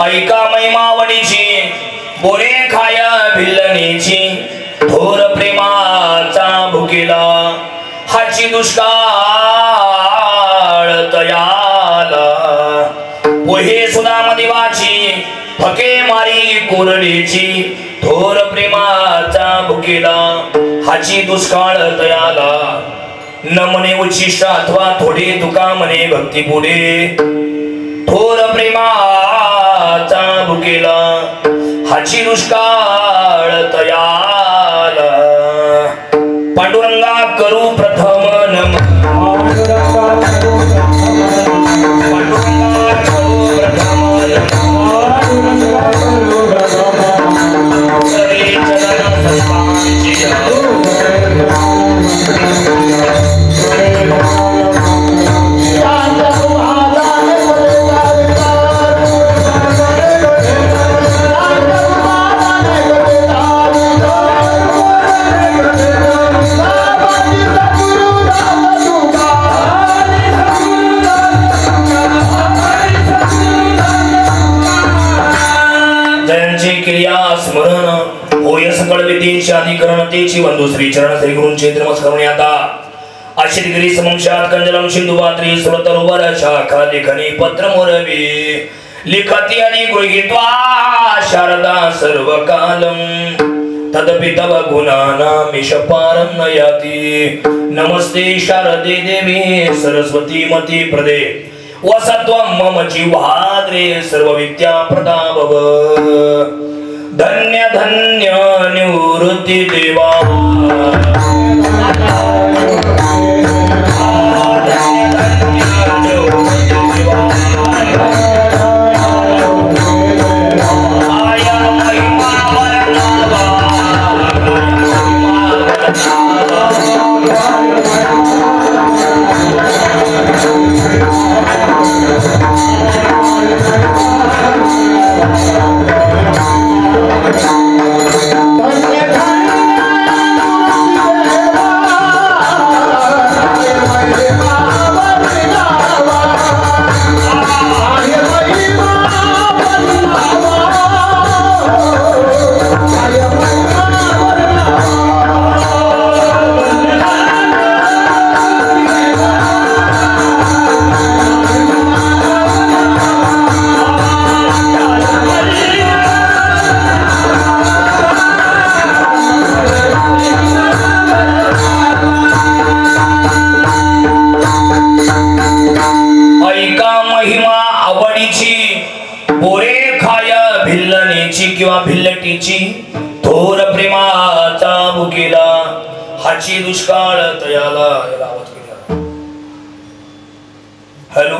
ऐका महिमावडीची बोरे खाय भिल्लणीची थोर प्रेमाचा भुकेला हाची दुष्काळ तयाला पोहे सुदाम देवाची फके मारी कोरडीची थोर प्रेमाचा भुकेला हाची दुष्काळ तयाला न म्हणे उच्चिष्ट अथवा थोडे तुका म्हणे भक्ती पुढे थोर प्रेमाचा भुकेला हाची दुष्काळ तयाला पांडुरंगा करू प्रथम नम पांडुरंगा करू प्रथम स्मरण होय सकळ विद्येची अधिकरणतेची वंदू श्री चरण श्री गुरूंचे नमस्कार आता आश्रितगिरी समंशात कंजलम सिंधुवात्री सुरतरोवर शाखा लेखनी पत्र मोरवी लिखती आणि गृहीत्वा शारदा सर्व कालम तदपि तव गुणानामीश पारं नयाति नमस्ते शारदे देवी सरस्वती मती प्रदे वसत्वं मम जीवाग्रे सर्व विद्या प्रदा भव धन्य धन्य निवृत्ति देवा भिल्लटीची थोर प्रेमाचा भुकेला हाची दुष्काळ तयाला आवाज केला हॅलो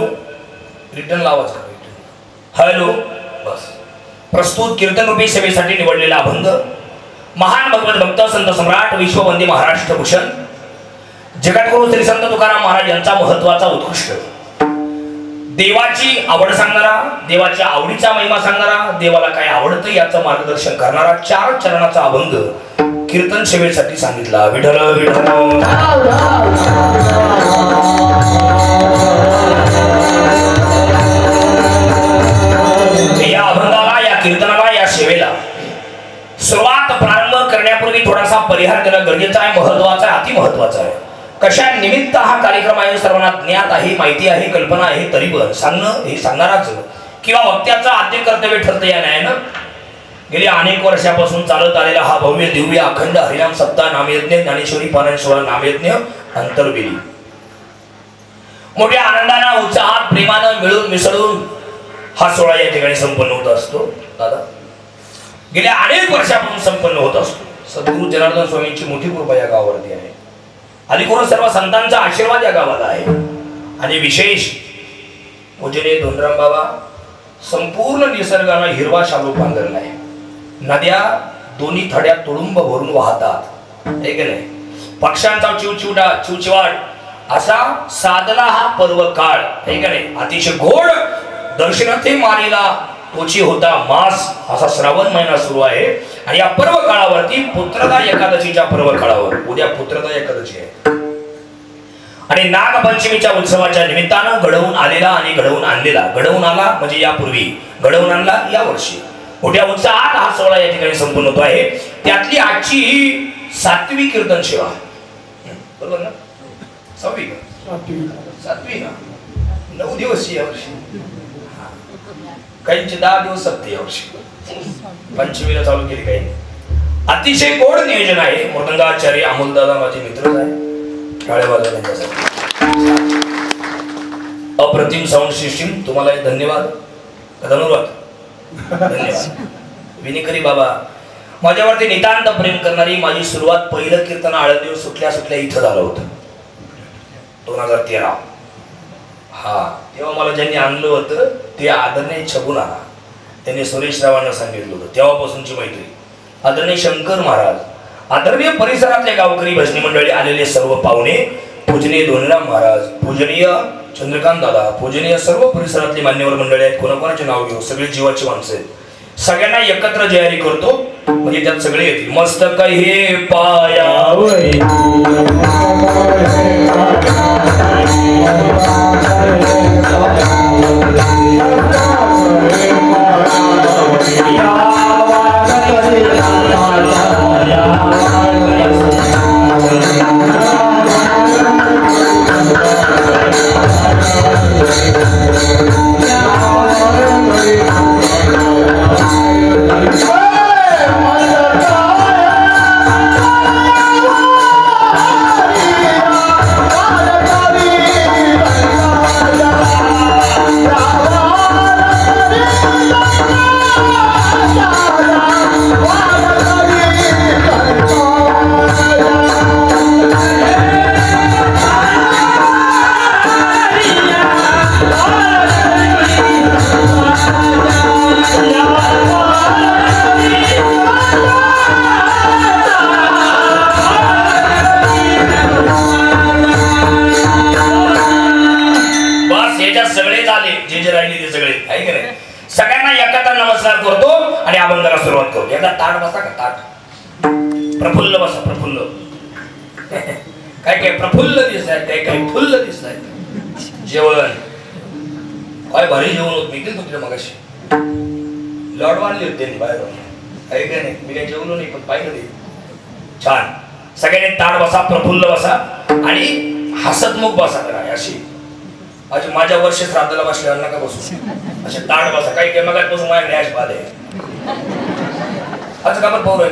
रिटर्न आवाज करा हॅलो बस प्रस्तुत कीर्तन रूपी सेवेसाठी निवडलेला अभंग महान भगवत भक्त संत सम्राट विश्ववंदी महाराष्ट्र भूषण जगद्गुरु श्री संत तुकाराम महाराज यांचा महत्वाचा उत्कृष्ट देवाची आवड सांगणारा देवाच्या आवडीचा महिमा सांगणारा देवाला काय आवडतं याचं मार्गदर्शन करणारा 4 चरणाचा अभंग कीर्तन सेवेसाठी सांगितला विठ्ठल विठ्ठल या अभंगाला या कीर्तनाला या सेवेला सुरुवात प्रारंभ करण्यापूर्वी थोडासा परिहार करणं गरजेचं आहे महत्वाचा आहे अति महत्वाचा आहे कशा निमित्त हा कार्यक्रम आहे सर्वांना ज्ञात आहे माहिती आहे कल्पना आहे तरी पण सांगणं हे सांगणाराच किंवा वक्त्याचं आद्य कर्तव्य ठरतं या न्यायानं गेली अनेक वर्षापासून चालत आलेला हा भव्य दिव्य अखंड हरिनाम सप्ताह नामयज्ञ ज्ञानेश्वरी पारायण सोहळा नामयज्ञ अंतर्वेदी मोठ्या आनंदानं उत्साहात प्रेमानं मिळून मिसळून हा सोहळा या ठिकाणी संपन्न होत असतो दादा गेल्या अनेक वर्षापासून संपन्न होत असतो सद्गुरू जनार्दन स्वामींची मोठी कृपा या गावावरती आहे आदिकरून सर्व संतांचा आशीर्वाद या गावाला आहे आणि विशेष पूजनीय धोंडराम बाबा संपूर्ण निसर्गाला हिरवा शालू पांघरला आहे नद्या दोन्ही थड्यात तुडुंब भरून वाहतात हे की नाही पक्ष्यांचा चिवचिवाट असा साधला हा पर्व काळ हे की नाही अतिशय घोड दर्शनाथे मारेला तोची होता मास असा श्रावण महिना सुरू आहे आणि या पर्व काळावरती पुत्रदा एकादशीच्या पर्व काळावर उद्या पुत्रदा एकादशी आहे आणि नागपंचमीच्या उत्सवाच्या निमित्तानं घडवून आलेला आणि घडवून आणलेला घडवून आला म्हणजे यापूर्वी घडवून आणला या वर्षी मोठ्या उत्साहात हा सोहळा या ठिकाणी संपन्न होतो आहे. त्यातली आजची ही 7वी कीर्तन सेवा, बरोबर ना? 6वी का 7वी ना? 9 दिवस या वर्षी, काहींचे 10 दिवस सप्ते या वर्षी, पंचमीला चालू केली काही. अतिशय गोड नियोजन आहे. मृदंगाचार्य अमोलदादा माझे मित्रच आहे, टाळ्या वाजवा त्यांच्यासाठी. अप्रतिम साऊंड सिस्टीम, तुम्हाला धन्यवाद. धन्यवाद धन्यवाद. विनिकरी बाबा, माझ्यावरती नितांत प्रेम करणारी. माझी सुरुवात पहिलं कीर्तन आळंदीवर सुटल्या सुटल्या इथं झालं होतं 2013. हा, तेव्हा मला ज्यांनी आणलं होतं ते आदरणीय छगुन आला, त्यांनी सुरेश रावांना सांगितलं होतं. तेव्हापासूनची मैत्री. आदरणीय शंकर महाराज, आदरणीय परिसरातले गावकरी, भजनी मंडळी, आलेले सर्व पाहुणे, पूजनीय धोनीराम महाराज, पूजनीय चंद्रकांत दादा, पूजनीय सर्व परिसरातली मान्यवर मंडळी आहेत. कोणाकोणाचे नाव घेऊ, सगळे जीवाची माणसं आहेत. सगळ्यांना एकत्र जयारी करतो म्हणजे त्यात सगळे येतील. मस्तक हे पायावर ताट बसा का ताट, प्रफुल्ल बसा, प्रफुल्ल. काय काय प्रफुल्ल दिसत आहेत, काय काय फुल्ल दिसत आहेत. जेवण काय भारी जेवण होत. मी गेलो तुझ्या मगाशी लॉड मारली होती त्यांनी बाहेर, आहे काय नाही. मी काही जेवलो नाही पण पाहिलं ते छान. सगळ्यांनी ताट बसा, प्रफुल्ल बसा आणि हसतमुख बसा करा. अशी आज माझ्या वर्ष श्राद्धाला बसल्यावर नका बसू, असे ताट बसा. काही काही मगात बसून माझ्याकडे अशी बाद आहे. असं का बरं पाहू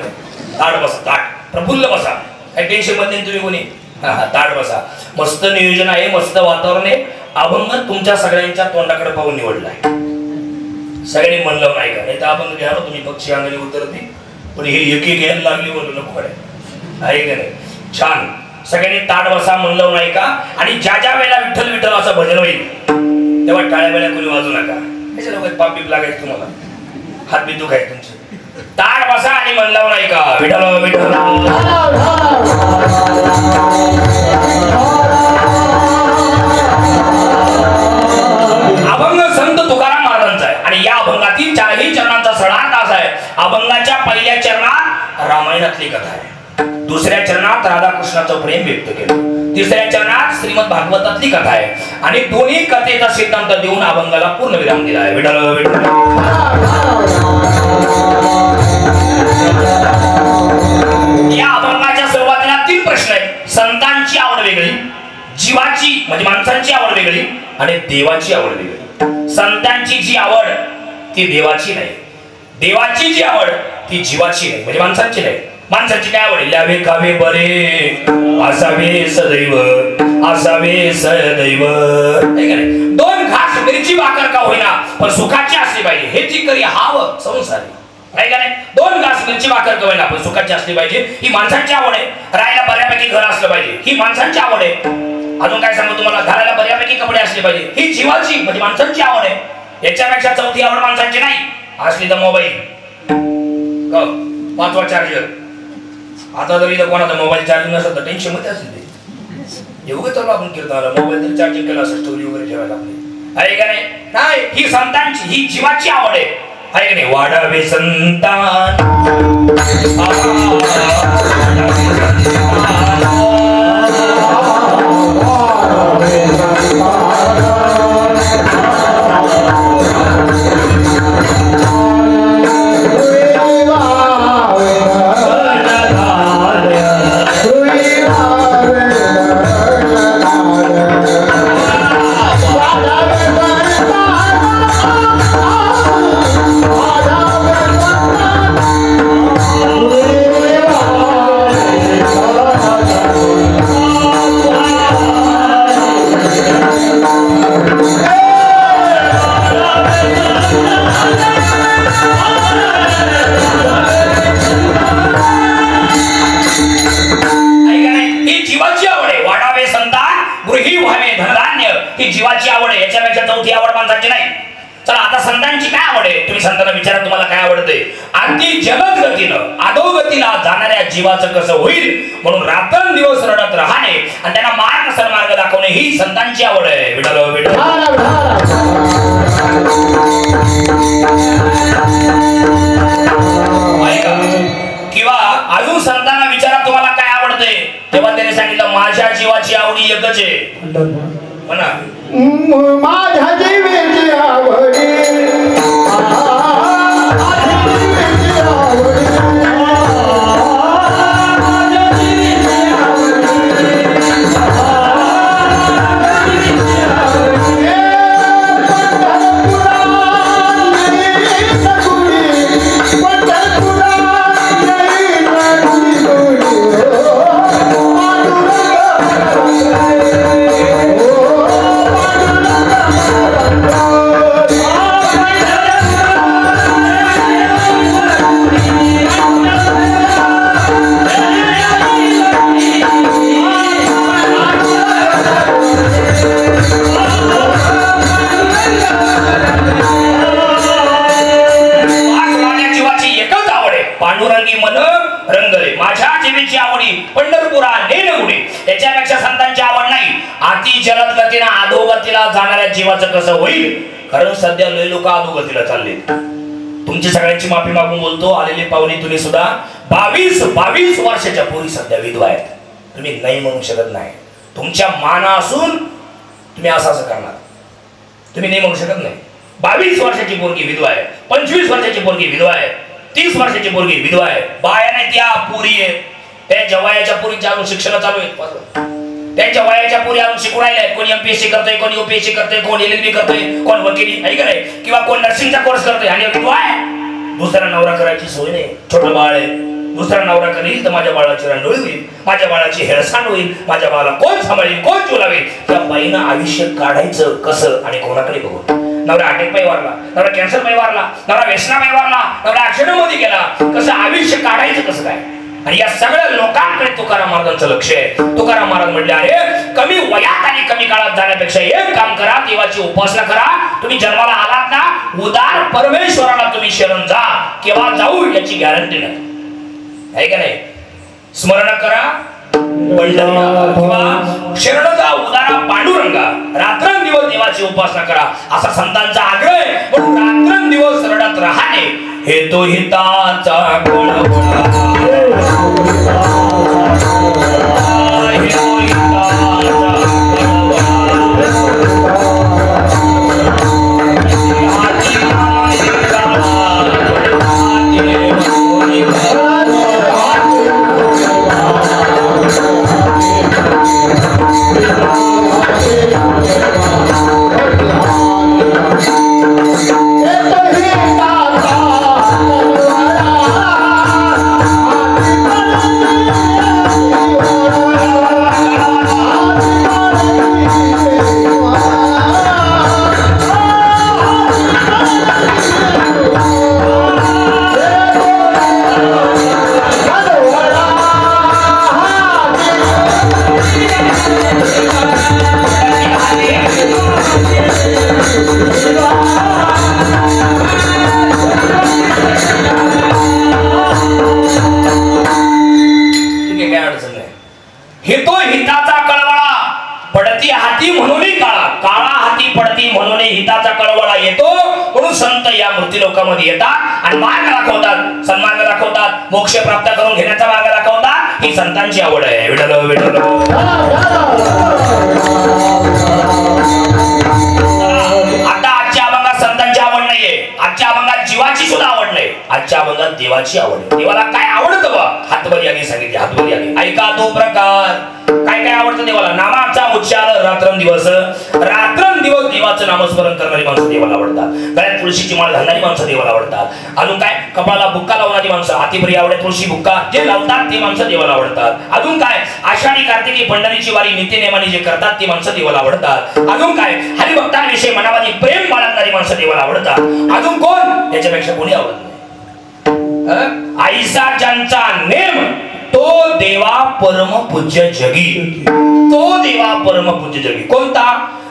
ताट बसा, ताट प्रफुल्ल बसा. काही टेन्शन मध्ये तुम्ही कोणी, हा ताट बसा. मस्त नियोजन आहे, मस्त वातावरण आहे. अभंग तुमच्या सगळ्यांच्या तोंडाकडे पाहून निवडलाय. सगळ्यांनी मन लावून ऐका, नाही तर अभंग घ्या तुम्ही पक्षी अंगाने उतरते, पण हे एक एक घ्यायला लागली म्हणून नको कडे, आहे का नाही. छान. सगळ्यांनी ताट बसा, मन लावून ऐका. आणि ज्या ज्या वेळेला विठ्ठल विठ्ठल असं भजन होईल तेव्हा टाळ्या वेळा कोणी वाजू नका. त्याच्या पाप बीप लागायचं तुम्हाला, हात बी दुखाय तुमचे. ताट बसा आणि मन लावून ऐका. विठ्ठल विठ्ठल. अभंग संत तुकाराम महाराजांचा आहे आणि या अभंगातील 4ही चरणांचा सडार तास आहे. अभंगाच्या पहिल्या चरणात रामायणातली कथा आहे, दुसऱ्या चरणात राधाकृष्णाचं प्रेम व्यक्त केलं, तिसऱ्या चरणात श्रीमद भागवतातली कथा आहे आणि दोन्ही कथेचा सिद्धांत देऊन अभंगाला पूर्ण विराम दिला आहे. विठ्ठल विठ्ठल. या अभंगाच्या सुरुवातीला 3 प्रश्न आहेत. संतांची आवड वेगळी, जीवाची म्हणजे माणसांची आवड वेगळी आणि देवाची आवड वेगळी. संतांची जी आवड ती देवाची नाही, देवाची जी आवड ती जीवाची नाही म्हणजे माणसांची नाही. माणसाची काय आवड? ल्यावे खावे बरे, असावे सदैव, असावे सदैव. 2 घास मिरची भाकर का होईना पण सुखाची असली पाहिजे, हे ती करी हाव संसारी. आहे का नाही? 2 घास मिरची भाकर का होईना पण सुखाची असली पाहिजे, ही माणसांची आवड आहे. राहायला बऱ्यापैकी घर असलं पाहिजे, ही माणसांची आवड आहे. अजून काय सांगू तुम्हाला, घालायला बऱ्यापैकी कपडे असले पाहिजे, ही जीवाची म्हणजे माणसांची आवड आहे. याच्यापेक्षा चौथी आवड माणसांची नाही. असली तर मोबाईल, 5वा चार्जर. आता जर इथं कोणाचा मोबाईल चार्जिंग नसेल तर टेन्शन मध्ये असेल ते. एवढं चालू आपण कीर्तनाला मोबाईल तर चार्जिंग केला असं स्टोरी वगैरे ठेवायला आपली, आहे का नाही? नाही, ही संतांची ही जीवाची आवड आहे, आहे का नाही? वाढावे संतान गृही व्हावे धनधान्य ही जीवाची आवड आहे. याच्यापेक्षा चौथी आवड माणसाची नाही. चला आता संतांची काय आवड आहे तुम्ही संतांना विचारा, तुम्हाला काय आवडते? अति जलद गतीनं अधोगतीला जाणाऱ्या जीवाचं कसं होईल म्हणून रात्रंदिवस रडत राहणे आणि त्यांना मार्ग सन्मार्ग दाखवणे ही संतांची आवड आहे. विठ्ठल विठ्ठल किंवा अजून संतांना विचारा तुम्हाला काय आवडते, तेव्हा त्याने सांगितलं माझ्या जीवाची आवडी एकच आहे. म्हणा माझ्या जीवाची आवडी जाणाऱ्या जीवाचं कसं होईल. कारण सध्या लय लोक अधोगतीला चालले. तुमची सगळ्यांची माफी मागून बोलतो आलेले पाहुणे तुम्ही सुद्धा 22 वर्षाच्या पोरी सध्या विधवा आहेत. तुम्ही नाही म्हणू शकत नाही. तुमच्या माना असून तुम्ही असं करणार, तुम्ही नाही म्हणू शकत नाही. 22 वर्षाची पोरगी विधवा आहे, 25 वर्षाची पोरगी विधवा आहे, 30 वर्षाची पोरगी विधवा आहे. बाया नाही त्या पुरी आहेत. त्यांच्या वयाच्या पोरींच्या अजून शिक्षण चालू आहे. त्यांच्या वयाच्या पुरी अजून शिकून राहिले. कोणी एमपीएससी करतोय, कोणी यूपीएससी करतोय, कोण एलएलबी करतोय, कोण वकिली आहे का नाही, किंवा कोण नर्सिंगचा कोर्स करतोय. आणि दुसरा नवरा करायची सोय नाही. छोटं बाळ आहे, दुसरा नवरा करील तर माझ्या बाळाची रांडोळी होईल, माझ्या बाळाची हेळसांड होईल, माझ्या बाळाला कोण सांभाळेल, कोण चुलावेल. त्या बाईनं आयुष्य काढायचं कसं आणि कोणाकडे बघून. नवरा अटॅक पायी वारला, नवरा कॅन्सर पायी वारला, नवरा व्यसना पायी वारला, नवरा ऍक्सिडेंट मध्ये गेला, कसं आयुष्य काढायचं कसं काय. आणि या सगळ्या लोकांकडे तुकाराम महाराजांचं लक्ष आहे. तुकाराम महाराज म्हटले अरे कमी वयात आणि कमी काळात जाण्यापेक्षा एक काम करा, देवाची उपासना करा. तुम्ही जन्माला आलात ना, उदार परमेश्वराला तुम्ही शरण जा. केव्हा जाऊ याची गॅरंटी नाही, आहे का नाही. स्मरण करा किंवा शरण जा उदारा पांडुरंगा. रात्रंदिवस देवाची उपासना करा असा संतांचा आग्रह आहे. म्हणून रात्रंदिवस रडत राहणे हे तो हिताचा गुण. लोकांमध्ये येतात आणि मार्ग दाखवतात, सन्मार्ग दाखवतात, मोक्ष प्राप्त करून घेण्याचा मार्ग दाखवतात. ही संतांची आवड आहे. विठ्ठल विठ्ठल. आता आजच्या अभंगात संतांची आवड नाहीये, आजच्या अभंगात जीवाची सुद्धा आवड नाही, आजच्या अभंगात देवाची आवड आहे. देवाला काय आवडतं बा हातवरी आली सांगितले, हातवरी आली. ऐका तो प्रकार. काय काय आवडतं देवाला? नामाचा उच्चार रात्रंदिवस. रात्रंदिवस देवाचं नामस्मरण करणारी माणसं देवाला आवडतात. गळ्यात तुळशीची माळ घालणारी माणसं देवाला आवडतात. अजून काय कपाळाला बुक्का लावणारी माणसं, हातीभरी आवडे तुळशी बुक्का जे लावतात ते माणसं देवाला आवडतात. अजून काय आषाढी कार्तिकी पंढरीची वारी नित्यनेमाने जे करतात ती माणसं देवाला आवडतात. अजून काय हरिभक्तांविषयी मनामध्ये प्रेम बाळगणारी माणसं देवाला आवडतात. अजून कोण याच्यापेक्षा कोणी आवडत नाही. आईसा ज्यांचा नेम तो देवा परम पूज्य जगी, तो देवा परमपूज्य जगी. कोणता?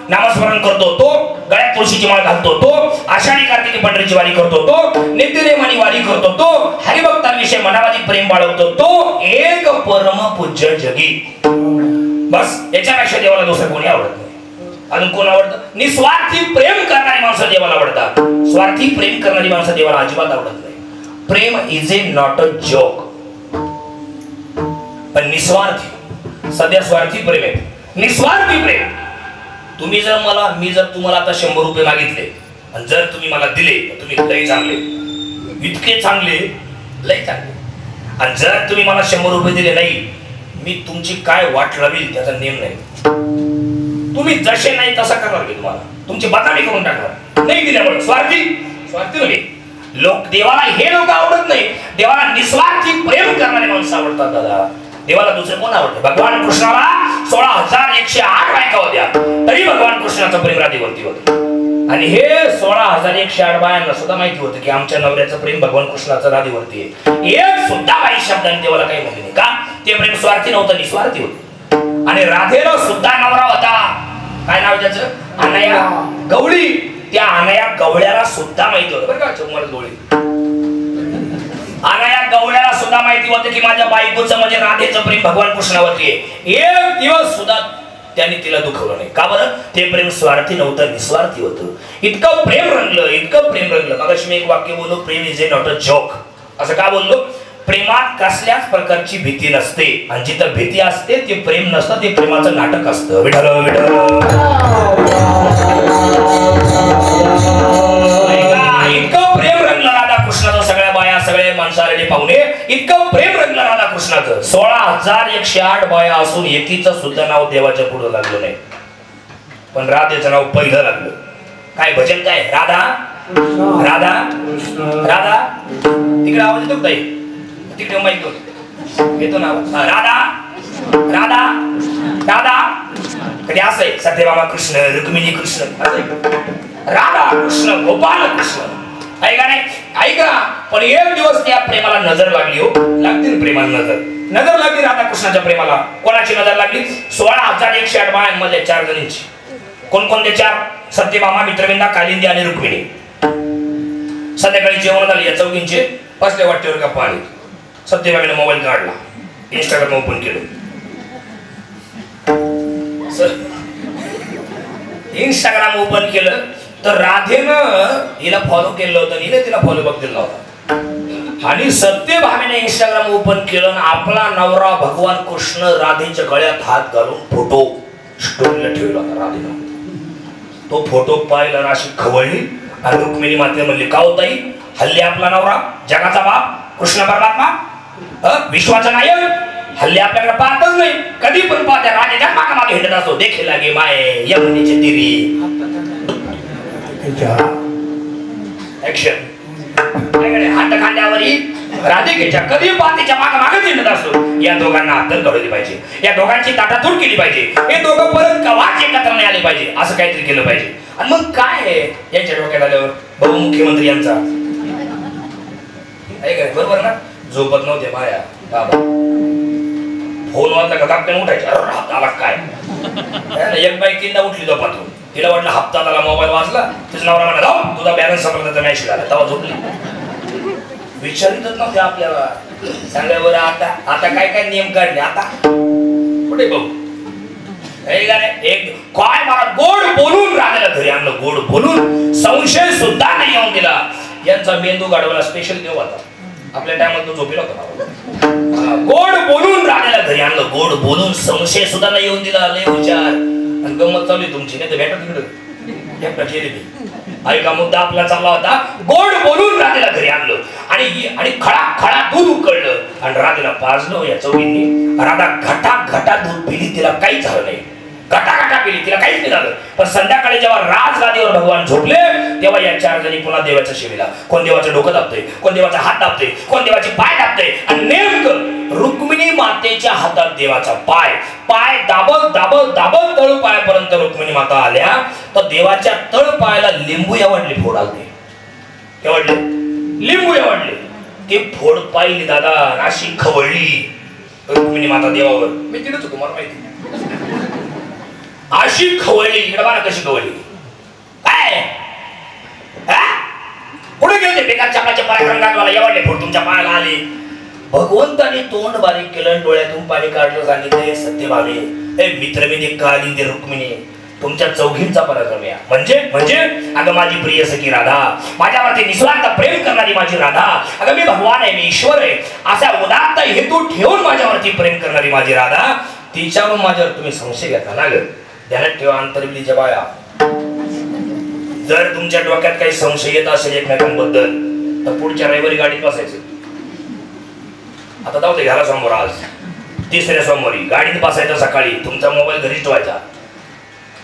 नामस्मरण करतो तो, गळ्यात तुळशीची माळ घालतो तो, आषाढी कार्तिकी पंढरीची वारी करतो तो, नित्यनेमानी वारी करतो तो, हरिभक्तांविषयी मनामध्ये प्रेम बाळगतो तो, एक परमपूज्य जगी. बस याच्यापेक्षा देवाला दुसरं कोणी आवडत नाही. अजून कोण आवडतं? निस्वार्थी प्रेम करणारी माणसं देवाला आवडतात. स्वार्थी प्रेम करणारी माणसं देवाला अजिबात आवडत नाही. प्रेम is a not a joke. पण निस्वार्थी, सध्या स्वार्थी प्रेम आहे, निस्वार्थी प्रेम. तुम्ही जर मी जर तुम्हाला आता 100 रुपये मागितले आणि जर तुम्ही मला दिले तर तुम्ही लय चांगले, इतके चांगले, लय चांगले. आणि जर तुम्ही मला 100 रुपये दिले नाही, मी तुमची काय वाट लावील त्याचा नेम नाही. तुम्ही जसे नाही तसा करणार मी तुम्हाला, तुमची बदनामी करून टाकणार नाही दिल्यामुळे. स्वार्थी नव्हे. लोक देवाला हे लोक आवडत नाही, देवाला निस्वार्थी प्रेम करणारे माणसं आवडतात. दादा देवाला दुसरे कोण आवडते? भगवान कृष्णाला 16,108 बायका होत्या, तरी भगवान कृष्णाचं प्रेम राधेवरती होतं. आणि हे 16,108 बायांना सुद्धा माहिती होतं की आमच्या नवऱ्याचं प्रेम भगवान कृष्णाचं राधेवरती आहे. एक सुद्धा बाई शब्दाने देवाला काही म्हणले नाही. का? ते प्रेम स्वार्थी नव्हतं, निस्वार्थी होतं. आणि राधेला सुद्धा नवरा होता. काय नाव त्याचं? अनया गवळी. त्या अनया गवळ्याला सुद्धा माहिती होतं बरं का, चौमर गवळी. अनया गवळ्याला सुद्धा माहिती होतं की माझ्या बायकोचं म्हणजे राधेचं प्रेम भगवान कृष्णावरती आहे. एक दिवस सुद्धा त्यांनी तिला दुखवलं नाही. का बरं? ते प्रेम स्वार्थी नव्हतं, निस्वार्थी होतं. इतकं प्रेम रंगलं. मगाशी मी एक वाक्य बोललो, प्रेम is a not a joke. असं का बोललो? प्रेमात कसल्याच प्रकारची भीती नसते, आणि जिथं भीती असते ते प्रेम नसतं, ते प्रेमाचं नाटक असतं. विठ्ठल विठ्ठल. इतकं प्रेम रंगलं राधा कृष्णाचं, सगळ्या बाया सगळे माणसं आलेले पाहुणे, इतकं प्रेम रंगलं राधा कृष्णाचं. 16,108 बाया असून एकीचं सुद्धा नाव देवाच्या पुढे लागलं नाही. पण राधेचं नाव पहिलं लागलं. काय भजन? काय? राधा राधा राधा. तिकडे आवाज येतो ताई? तिकडे माहिती येतो ना? राधा राधा राधा. कधी असं आहे सत्यभामा कृष्ण, रुक्मिणी कृष्ण, राधा कृष्ण, गोपाल कृष्ण. ऐका नाही? ऐका. पण एक दिवस त्या प्रेमाला नजर लागली. हो, लागते प्रेमाला नजर लागली राधा कृष्णाच्या प्रेमाला. कोणाची नजर लागली? 16,108 बायांमध्ये 4 जणींची. कोणकोणते 4? सत्यभामा, मित्रविंदा, कालिंदी आणि रुक्मिणी. संध्याकाळी जेवण झाले या चौघींचे, बसले वाटेवर गप्पा आली. सत्यभामीने मोबाईल काढला, इंस्टाग्राम ओपन केलं. इंस्टाग्राम ओपन केलं तर राधेनं हिला फॉलो केलं होतं, हिने तिला फॉलो बॅक दिला होता. आणि सत्यभामीने इंस्टाग्राम ओपन केलं आणि आपला नवरा भगवान कृष्ण राधेच्या गळ्यात हात घालून फोटो स्टोरीला ठेवला होता राधेनं. तो फोटो पाहिला अशी खवळली आणि रुक्मिणी माते म्हणली, का होताई, हल्ली आपला नवरा जगाचा बाप कृष्ण परमात्मा, विश्वाचा नायक, हल्ली आपल्याकडे पाहतच नाही. कधी पण पाहत्या राजाच्या मागे हिंडत असतो. देखे लागे माये यमुनेचे तिरी. ऍक्शन. हात खांद्यावरी राधिकेच्या कधी पाहतेच्या मागे हिंडत असतो. या दोघांना अद्दल घडवली पाहिजे, या दोघांची ताटातूट केली पाहिजे, हे दोघं परत कवाच एकत्र नाही आले पाहिजे, असं काहीतरी केलं पाहिजे. आणि मग काय आहे यांच्या डोक्यात आल्यावर? बहुमुख्यमंत्री यांचा बरोबर ना, झोपत नव्हते बाया बाबा. फोन वाजला का कापट्याने उठायचे. आला काय? एक बाई 3दा उठली झोपातून. तिला वाटलं हप्ता झाला, मोबाईल वाजला, तिचं नवरा म्हणा तुझा बॅलन्स संपला, मॅसेज आला, तेव्हा झोपली. विचारितच नव्हते आपल्याला. सांगा बरं आता काय काय नियम काढले आता कुठे बघू? एक काय मला गोड बोलून राधाला घरी आणलं, गोड बोलून, संशय सुद्धा नाही येऊन दिला. यांचा मेंदू गाडवायला स्पेशल देव आता. आपल्या टायमात तो झोपेला होता. गोड बोलून राधाला घरी आणलं, गोड बोलून, संशय सुद्धा नाही येऊन दिला. लय हुशार. आणि गंमत चालू तुमची, नाही तर भेटत तिकडे एकटा केली. ऐका मुद्दा आपला चालला होता. गोड बोलून राधेला घरी आणलं आणि खळा दूध उकळलं आणि राधेला पाजलं या चौघींनी. राधा घटा दूध पिली, तिला काहीच झालं नाही. घटा पिली, तिला काहीच नाही झालं. पण संध्याकाळी जेव्हा राजगादीवर भगवान झोपले तेव्हा या 4 जणी पुन्हा देवाच्या सेवेला. कोण देवाचं डोकं दाबतंय, कोण देवाचा हात दाबतंय, कोण देवाचे पाय दाबतंय. आणि नेमकं रुक्मिणी मातेच्या हातात देवाचा पाय दाबत तळ पायापर्यंत रुक्मिणी माता आल्या तर देवाच्या तळ पायाला लिंबू यावडले फोड आलते. एवढले लिंबू यावडले. ते फोड पाहिली दादा, अशी खवळली रुक्मिणी माता देवावर. मी तिथेच होतो, मला माहिती. अशी खवळली. इकडे बघा कशी खवळली. काय पुढे गेले बेकार चपलाच्या पराक्रम मला एवढले फुट तुमच्या पायाला आले. भगवंताने तोंड बारीक केलं, डोळ्यातून पाणी काढलं, सांगितले सत्यभामे हे मित्रविधी कालिंदी रुक्मिणी तुमच्या चौघींचा पराक्रम या. म्हणजे अगं माझी प्रिय सखी राधा, माझ्यावरती निस्वार्थ प्रेम करणारी माझी राधा, अगं मी भगवान आहे, मी ईश्वर आहे असा उदात्त हेतू ठेवून माझ्यावरती प्रेम करणारी माझी राधा, तिच्यावर माझ्यावर तुम्ही संशय घेता ना ग. ध्यानात ठेवा अंतर्विधीच्या बाया, जर तुमच्या डोक्यात काही संशय येत असेल एकमेकांबद्दल तर पुढच्या रविवारी गाडीत बसायचं. आता जाऊ दे घरा समोर, आज तिसऱ्या सोमवारी गाडीत बसायचं. सकाळी तुमचा मोबाईल घरीच ठेवायचा.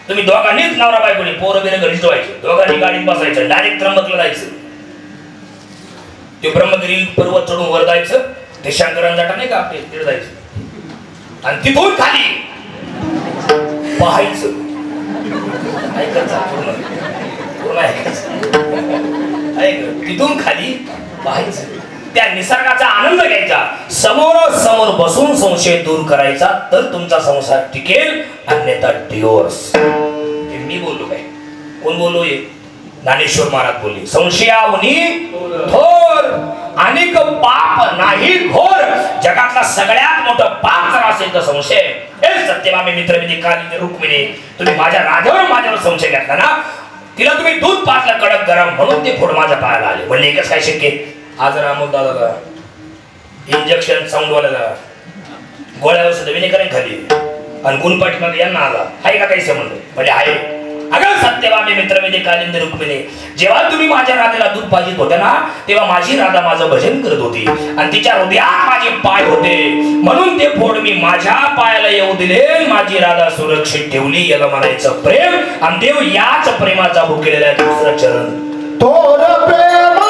तुम्ही दोघांनीच नवरा बायकोनी पोरं बिरं घरीच ठेवायचे. दोघांनी गाडीत बसायचं, डायरेक्ट त्र्यंबकला जायचं. ते ब्रह्मगिरी पर्वत चढून वर जायचं, ते शंकरांना जाटा नाही का आपले तिथे जायचं आणि तिथून खाली पाहायचं. ऐकायचं पूर्ण ऐकायचं. ऐक, तिथून खाली पाहायचं, त्या निसर्गाचा आनंद घ्यायचा, समोर समोर बसून संशय दूर करायचा, तर तुमचा संसार टिकेल, अन्यथा डिवोर्स. हे मी बोललो काय? कोण बोललो? हे ज्ञानेश्वर महाराज बोलले. संशयाहुनी थोर अनेक पाप नाही घोर. जगातला सगळ्यात मोठं पाप जर असेल तर संशय. हे सत्यभामे मित्रविधी कालिंदी रुक्मिणी, तुम्ही माझ्या माझ्यावर संशय घेतला ना, तिला तुम्ही दूध पाजलं कडक गरम म्हणून ते फोड माझ्या पायाला आले. म्हणले एकच काय शक्य? आज रामोद दादाला इंजेक्शन साऊंडवाल्याला गोळ्यावर सुद्धा विनेकरण खाली आणि गुणपाठी मग यांना आला. आहे का काही संबंध? म्हणजे आहे. अगं सत्यभामे मित्रविधी कालिंदी रुक्मिणी, जेव्हा तुम्ही माझ्या राधेला दूध पाजित होत्या ना, तेव्हा माझी राधा माझं भजन करत होती आणि तिच्या हृदयात माझे पाय होते, म्हणून ते फोड मी माझ्या पायाला येऊ दिले. माझी राधा सुरक्षित ठेवली. याला म्हणायचं प्रेम. आणि देव याच प्रेमाचा भुकेलेला आहे दुसरं चरण. थोर प्रेमा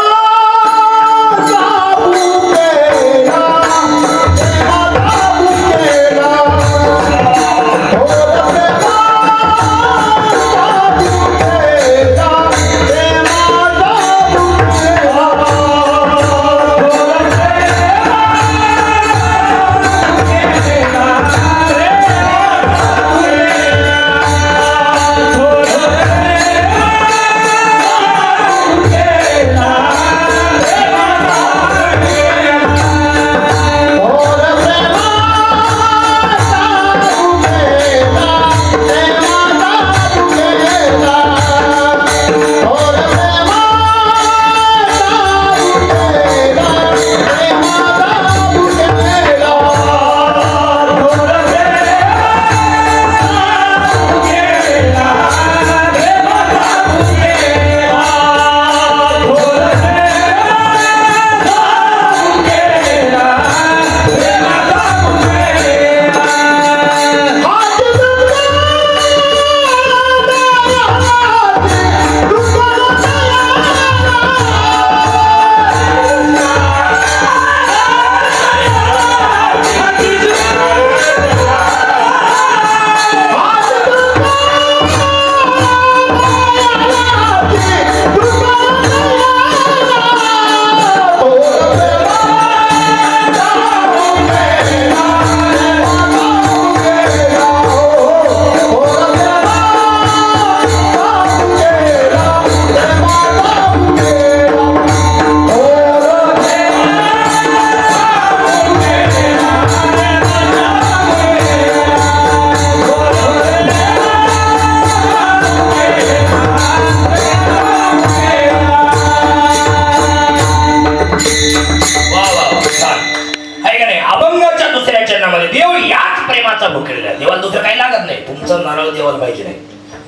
देवाला दुसरं काही लागत नाही. तुमचं नारळ देवाला पाहिजे नाही,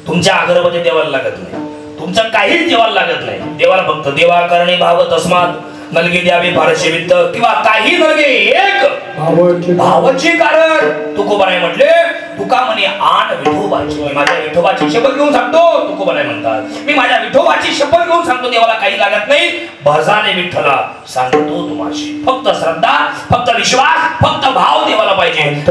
तुमच्या अगरबत्ती देवाला लागत नाही, तुमचं काहीच देवाला लागत नाही. देवाला फक्त देवा करणे भाव तस्मात नलगे द्यावे फारसे वित्त किंवा काही नलगे एक भावाचे कारण. तुकोबाराय म्हटले, तुका म्हणे आण विठोबाची. मी माझ्या विठोबाची शपथ घेऊन सांगतो, तुकोबाराय म्हणतात, मी माझ्या विठोबाची शपथ घेऊन सांगतो, देवाला काही लागत नाही. भजाने विठ्ठला सांगतो तुम्हाशी. फक्त श्रद्धा, फक्त विश्वास, फक्त भाव देवाला पाहिजे.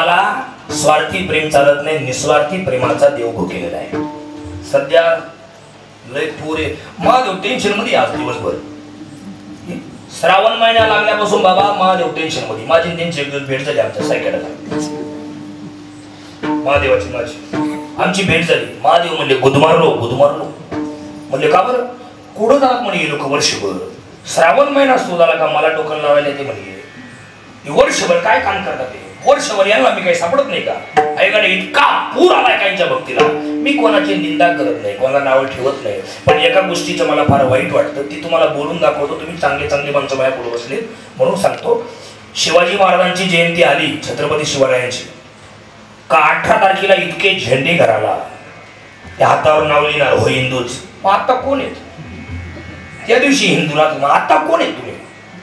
देवाला स्वार्थी प्रेम चालत नाही, निस्वार्थी प्रेमाचा देव भोगलेला आहे. सध्या लय पुरे महादेव टेन्शन मध्ये आज दिवसभर. श्रावण महिना लागल्यापासून बाबा महादेव टेन्शन मध्ये. माझी त्यांची एक दिवस भेट झाली आमच्या सायकडला. महादेवाची माझी आमची भेट झाली. महादेव म्हणले गुदमारलो म्हणले का बरं? कुठं जात म्हणे हे लोक वर्षभर? श्रावण महिना सुरू झाला का मला टोकन लावायला ते म्हणे. वर्षभर काय काम करतात ते? वर्षभर यांना मी काही सापडत नाही का? ऐकाने इतका पूर आलाय काहींच्या भक्तीला. मी कोणाची निंदा करत नाही, कोणाला नाव ठेवत नाही, पण एका गोष्टीचं मला फार वाईट वाटतं, ती तुम्हाला बोलून दाखवतो. तुम्ही चांगली माणसं माझ्या पुढे बसले म्हणून सांगतो. शिवाजी महाराजांची जयंती आली, छत्रपती शिवरायांची, का 18 तारखेला इतके झेंडे घराला, त्या हातावर नाव लिहिणार हो हिंदूच. मग आता कोण आहेत? त्या दिवशी हिंदूला मग आता कोण आहेत तुम्ही?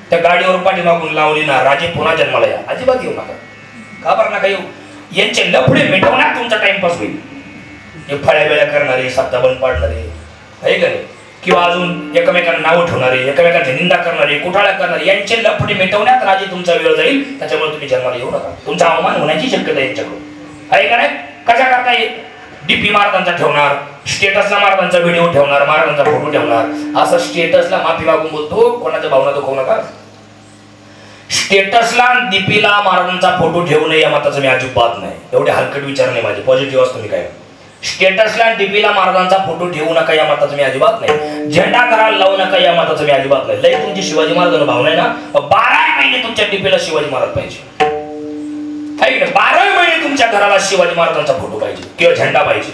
त्या गाडीवर पाठीमागून लावली ना राजे पुन्हा जन्माला या. अजिबात येऊ नका, घाबर नका येऊ. यांचे लफडे मिटवण्यात तुमचा टाइमपास होईल. हे फळ्या बेळ्या करणारे, सत्ता बंद पाडणारे आहे का नाही, किंवा अजून एकमेकांना नावं ठेवणारे, एकमेकांची निंदा करणारे, कुठाळ्या करणारे, यांचे लफडे मिटवण्यात राजे तुमचा वेळ जाईल. त्याच्यामुळे तुम्ही जन्माला येऊ नका. तुमचा अवमान होण्याची शक्यता आहे यांच्याकडून. आहे का नाही? कशा करता येईल? डीपी महाराजांचा ठेवणार, स्टेटसला महाराजांचा व्हिडिओ ठेवणार, महाराजांचा फोटो ठेवणार. असं स्टेटसला माफी मागून बोलतो, कोणाच्या भावना दुखवू नका. स्टेटसला डीपीला महाराजांचा फोटो ठेवू नये या मताचं मी अजिबात नाही. एवढे हलकट विचार नाही माझे, पॉझिटिव्ह असतो मी. काय स्टेटसला डीपीला महाराजांचा फोटो ठेवू नका या मताचं मी अजिबात नाही. झेंडा करायला लावू नका या मताचं मी अजिबात नाही. लई तुमची शिवाजी महाराजांना भावना आहे ना, 12 महिने तुमच्या डीपीला शिवाजी महाराज पाहिजे. 12 महिने तुमच्या घराला शिवाजी महाराजांचा फोटो पाहिजे किंवा झेंडा पाहिजे.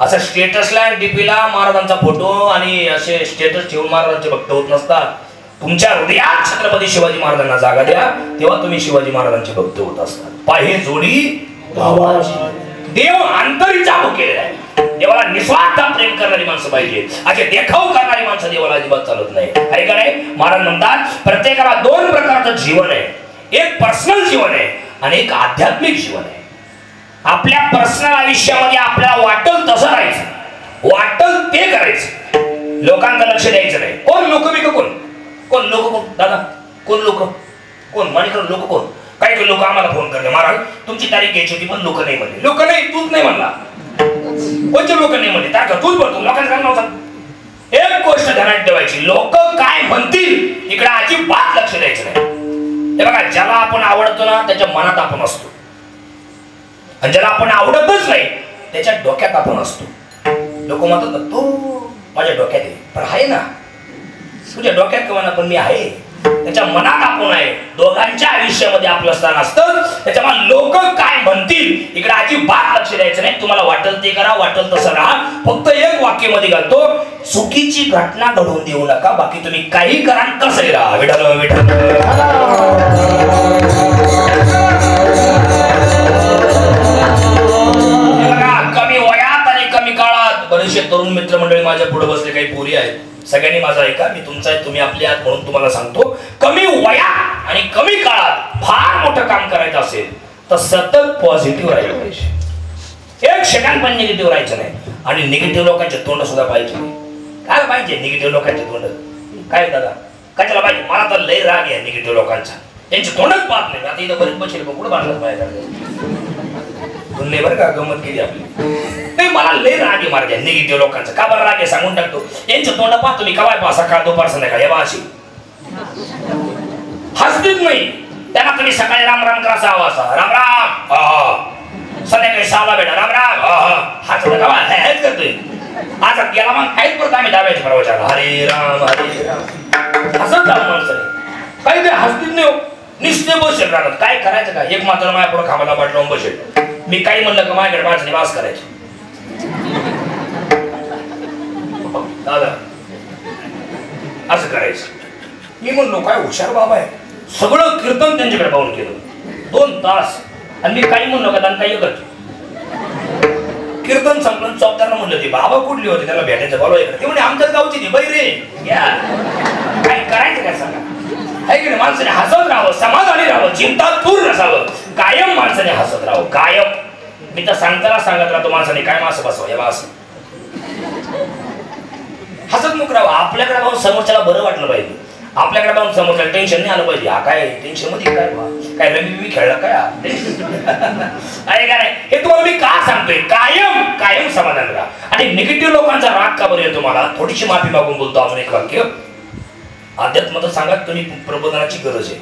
असं स्टेटसला डीपीला महाराजांचा फोटो आणि असे स्टेटस ठेवून महाराजांचे भक्त होत नसतात. तुमच्या हृदयात छत्रपती शिवाजी महाराजांना जागा द्या, तेव्हा तुम्ही शिवाजी महाराजांचे भक्त होत असतात. पाहे जोडी देव अंतरीचा भुकेलेला आहे. देवाला निस्वार्थ प्रेम करणारी माणसं पाहिजे. असे देखाव करणारी माणसं देवाला अजिबात चालत नाही. आहे का नाही? महाराज म्हणतात प्रत्येकाला 2 प्रकारचं जीवन आहे. एक पर्सनल जीवन आहे आणि एक आध्यात्मिक जीवन आहे. आपल्या पर्सनल आयुष्यामध्ये आपल्याला वाटल तसं राहायचं, वाटल ते करायचं, लोकांचं लक्ष द्यायचं नाही. कोण लोक बिक कोण लोक कोण दादा, कोण लोक कोण माणिकर लोक कोण? काही लोक आम्हाला फोन करते, महाराज तुमची तारीख घ्यायची होती पण लोक नाही म्हणले. लोक नाही, तूच नाही म्हणला. कोणते लोक नाही म्हणले? त्या तूच बोलतो लोकांचं काम नव्हतं. एक गोष्ट ध्यानात ठेवायची, लोक काय म्हणतील इकडे अजिबात लक्ष द्यायचं नाही. हे बघा, ज्याला आपण आवडतो ना त्याच्या मनात आपण असतो, आणि ज्याला आपण आवडतच नाही त्याच्या डोक्यात आपण असतो. लोक म्हणतात ना तो माझ्या डोक्यात आहे, पण आहे ना तुझ्या डोक्यात किंवा ना, पण मी आहे त्याच्या मनात आपण आहे. दोघांच्या आयुष्यामध्ये आपलं स्थान असतं. त्याच्यामुळे लोक काय म्हणतील इकडे अजिबात लक्ष द्यायचं नाही. तुम्हाला वाटेल ते करा, वाटेल तसं राहा. फक्त एक वाक्य मध्ये घालतो, चुकीची घटना घडवून देऊ नका. बाकी तुम्ही काही करा, कसंही राहा. विठ्ठल विठ्ठल. कमी वयात आणि कमी काळात बरेचसे तरुण मित्रमंडळी माझ्या पुढे बसले, काही पोरी आहेत. सगळ्यांनी माझा ऐका, मी तुमचा आहे, तुम्ही आपले आहात म्हणून तुम्हाला सांगतो, कमी वयात आणि कमी काळात फार मोठं काम करायचं असेल तर सतत पॉझिटिव्ह राहायला पाहिजे. एक सेकंड पण निगेटिव्ह राहायचं नाही. आणि निगेटिव्ह लोकांचे तोंड सुद्धा पाहिजे. काय पाहिजे निगेटिव्ह लोकांचे तोंड? काय दादा कशाला पाहिजे? मला तर लय राग आहे निगेटिव्ह लोकांचा. त्यांचे तोंडच पाहत नाही. आता इथं बरेच बसेल, कुठं बांधलं पाहिजे नाही बरं का, गमत केली आपली. नाही, मला लय राग आहे मार्ग निगेटिव्ह लोकांचा. का बरं राग आहे सांगून टाकतो. यांचं तोंड पाहतो मी कवाय पहा, सकाळ दुपार संध्याकाळ या अशी हसतीच नाही. त्यांना तुम्ही सकाळी राम राम करा 6 वाजता, राम राम, संध्याकाळी 6ला भेटा राम राम, हाच हेच करतोय. आज गेला मग काहीच परत आम्ही दाब्याचे प्रवचन हरे राम हसत जाऊ माणसाने. काही ते हसतीच नाही, निश्चय बसेल राहतात. काय करायचं का? एक मात्र माझ्या पुढे खामाला पाठ लावून बसेल. मी काही म्हणलं का माझ्याकडे माझं निवास करायचं. दादा असं करायचं. मी म्हणलो काय हुशार बाबा आहे, सगळं कीर्तन त्यांच्याकडे पाहून केलं 2 तास. आणि मी काही म्हणलो का त्यांना काही करतो. कीर्तन संपलं, चौकदारांना म्हणलं ते बाबा कुठली होते त्याला भेटायचं बोलवा इकडे. ते म्हणजे आमच्याच गावची ती बाई रे. काय करायचं काय सांगा? आहे की नाही? माणसाने हसत राहावं, समाधानी राहावं, चिंतातूर नसावं, कायम माणसाने हसत राहावं, कायम. मी तर सांगताना सांगत राहतो माणसाने काय मासं बसवा या असं हसतमुख राहावं. आपल्याकडे पाहून समोरच्याला बरं वाटलं पाहिजे. आपल्याकडे पाहून समोरच्याला टेन्शन नाही आलं पाहिजे. हा काय टेन्शन मध्ये काय काय रमी मी खेळला काय आहे का नाही? हे तुम्हाला मी का सांगतोय, कायम समाधान राहा. आणि निगेटिव्ह लोकांचा राग का बरं येतो मला, थोडीशी माफी मागून बोलतो. अजून एक वाक्य, अध्यात्म तर सांगा तुम्ही, प्रबोधनाची गरज आहे.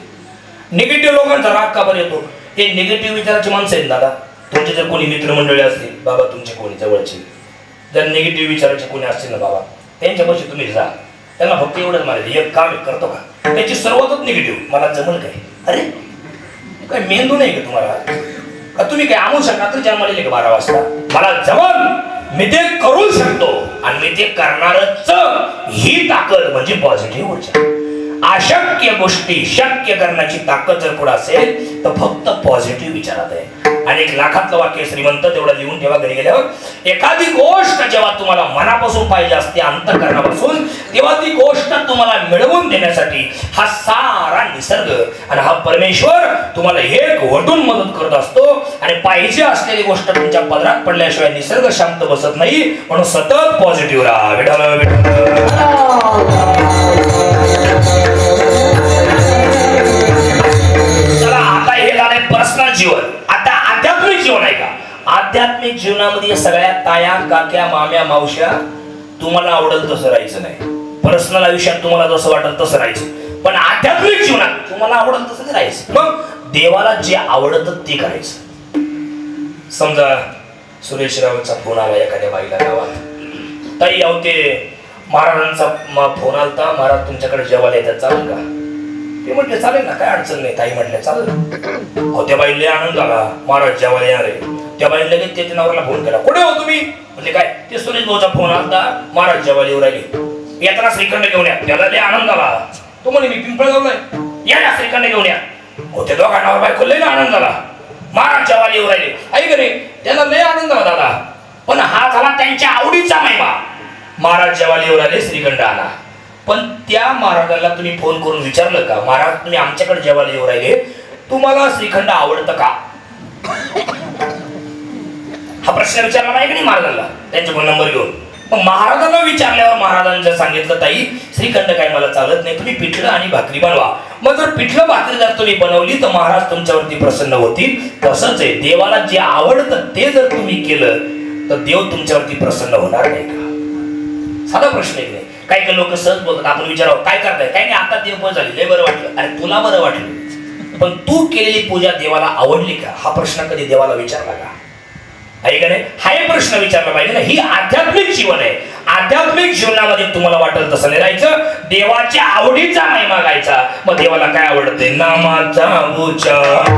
निगेटिव्ह लोकांचा राग का बरं येतो? हे निगेटिव्ह विचाराची माणसं आहेत दादा. तुमचे जर कोणी मित्रमंडळी असतील बाबा, तुमचे कोणी जवळचे जर निगेटिव्ह विचाराचे कोणी असतील ना बाबा, त्यांच्यापाशी तुम्ही जा. त्यांना फक्त एवढंच मारायचं, एक काम करतो का, त्याची सर्वतच निगेटिव्ह, मला जमल काय? अरे काय मेंदू नाही का तुम्हाला? का तुम्ही काय आणू शकता तर जन्माले का 12 वाजता? मला जमल, मी ते करू शकतो आणि मी ते करणारच. ही ताकद म्हणजे पॉझिटिव्ह ऊर्जा. अशक्य गोष्टी शक्य करण्याची ताकद जर पुढे असेल तर फक्त पॉझिटिव्ह विचारात आहे. आणि 1 लाखातलं वाक्य श्रीमंत, तेवढं लिहून ठेवा घरी गेल्यावर. एखादी गोष्ट जेव्हा तुम्हाला मनापासून पाहिजे असते, अंतःकरणापासून, तेव्हा ती गोष्ट तुम्हाला मिळवून देण्यासाठी हा सारा निसर्ग आणि हा परमेश्वर तुम्हाला एक वटून मदत करत असतो. आणि पाहिजे असलेली गोष्ट तुमच्या पदरात पडल्याशिवाय निसर्ग शांत बसत नाही. म्हणून सतत पॉझिटिव्ह राहा. चला, आता हे झालंय पर्सनल जीवन. आता आध्यात्मिक जीवन आहे का? आध्यात्मिक जीवनामध्ये सगळ्या ताया, काक्या, माम्या, मावश्या, तुम्हाला आवडेल तसं राहायचं नाही. पर्सनल आयुष्यात तुम्हाला जसं वाटेल तसं राहायचं, पण आध्यात्मिक जीवनात तुम्हाला आवडेल तसंच राहायचं. मग देवाला जे आवडतं ते करायचं. समजा सुरेश रावचा फोन आला एखाद्या बाईला गावात, ताई अहो ते महाराजांचा फोन आलता, महाराज तुमच्याकडे जेवायला येतात, चालेल का? ते म्हटले चालेल ना, काय अडचण नाही. ताई म्हटल्या चालेल. अहो त्या बाईला आनंद झाला, महाराज जेवायला येणार आहे. त्या बाईला लगेच त्याच्या नवऱ्याला फोन केला, कुठे हो तुम्ही? म्हणजे काय, ते सुरेश भाऊचा फोन आलता, महाराज जेवायला येऊ राहिले, येताना श्रीखंड घेऊन या. त्याला लय आनंद झाला. तो म्हणे मी पिंपळगावला आहे, या ना श्रीखंड घेऊन या. हो त्या दोघांना बायको लय आनंद झाला, महाराज जेवायला येऊ राहिले. ऐक रे, त्याला लय आनंद झाला दादा. पण हा झाला त्यांच्या आवडीचा महिमा. महाराज जेवायला येऊ राहिले, श्रीखंड आला. पण त्या महाराजांना तुम्ही फोन करून विचारलं का, महाराज तुम्ही आमच्याकडे जेवायला येऊ राहिले, तुम्हाला श्रीखंड आवडतं का? हा प्रश्न विचारला नाही की नाही महाराजांना, त्यांच्याकडून नंबर घेऊन. मग महाराजांना विचारल्यावर महाराजांनी सांगितलं, ताई श्रीखंड काय मला चालत नाही, तुम्ही पिठलं आणि भाकरी बनवा. मग जर पिठलं भाकरी जर तुम्ही बनवली तर महाराज तुमच्यावरती प्रसन्न होतील. तसंच आहे, देवाला जे आवडतं ते जर तुम्ही केलं तर देव तुमच्यावरती प्रसन्न होणार नाही का? साधा प्रश्न आहे. काही लोक सहज बोलतात, आपण विचारावं काय करताय? काही नाही, आता देव पूजा झाली, लय बरं वाटलं. अरे तुला बरं वाटलं, पण तू केलेली पूजा देवाला आवडली का? हा प्रश्न कधी देवाला विचारला का? आहे का नाही? हा एक प्रश्न विचारला पाहिजे ना. ही आध्यात्मिक जीवन आहे. आध्यात्मिक जीवनामध्ये तुम्हाला वाटेल तसं नाही राहायचं, देवाच्या आवडीचा महिमा गायचा. मग देवाला काय आवडते? नामाचा उच्चार.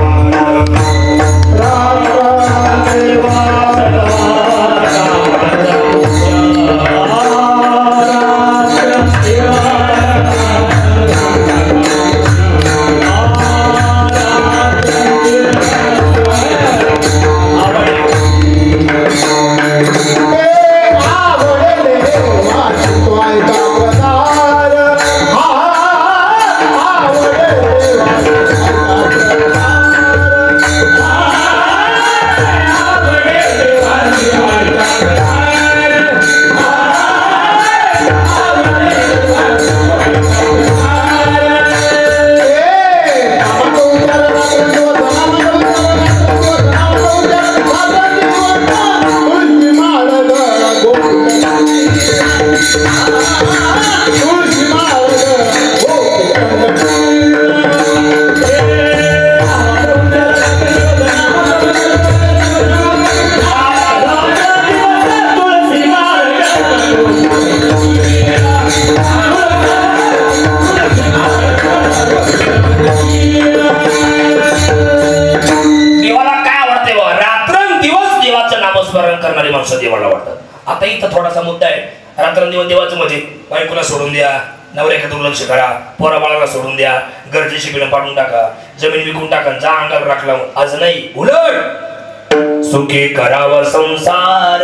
करणारी माणसं देवाला वाटतात. आता इथं थोडासा मुद्दा आहे, रात्रंदिवस देवाचं म्हणजे बायकोला सोडून द्या, नवऱ्याकडे दुर्लक्ष करा, पोरा बाळाला सोडून द्या, गरजेची बिलं पाडून टाका, जमीन विकून टाका, जा अंगावर राखला. आज नाही, उलट सुखी करावा संसार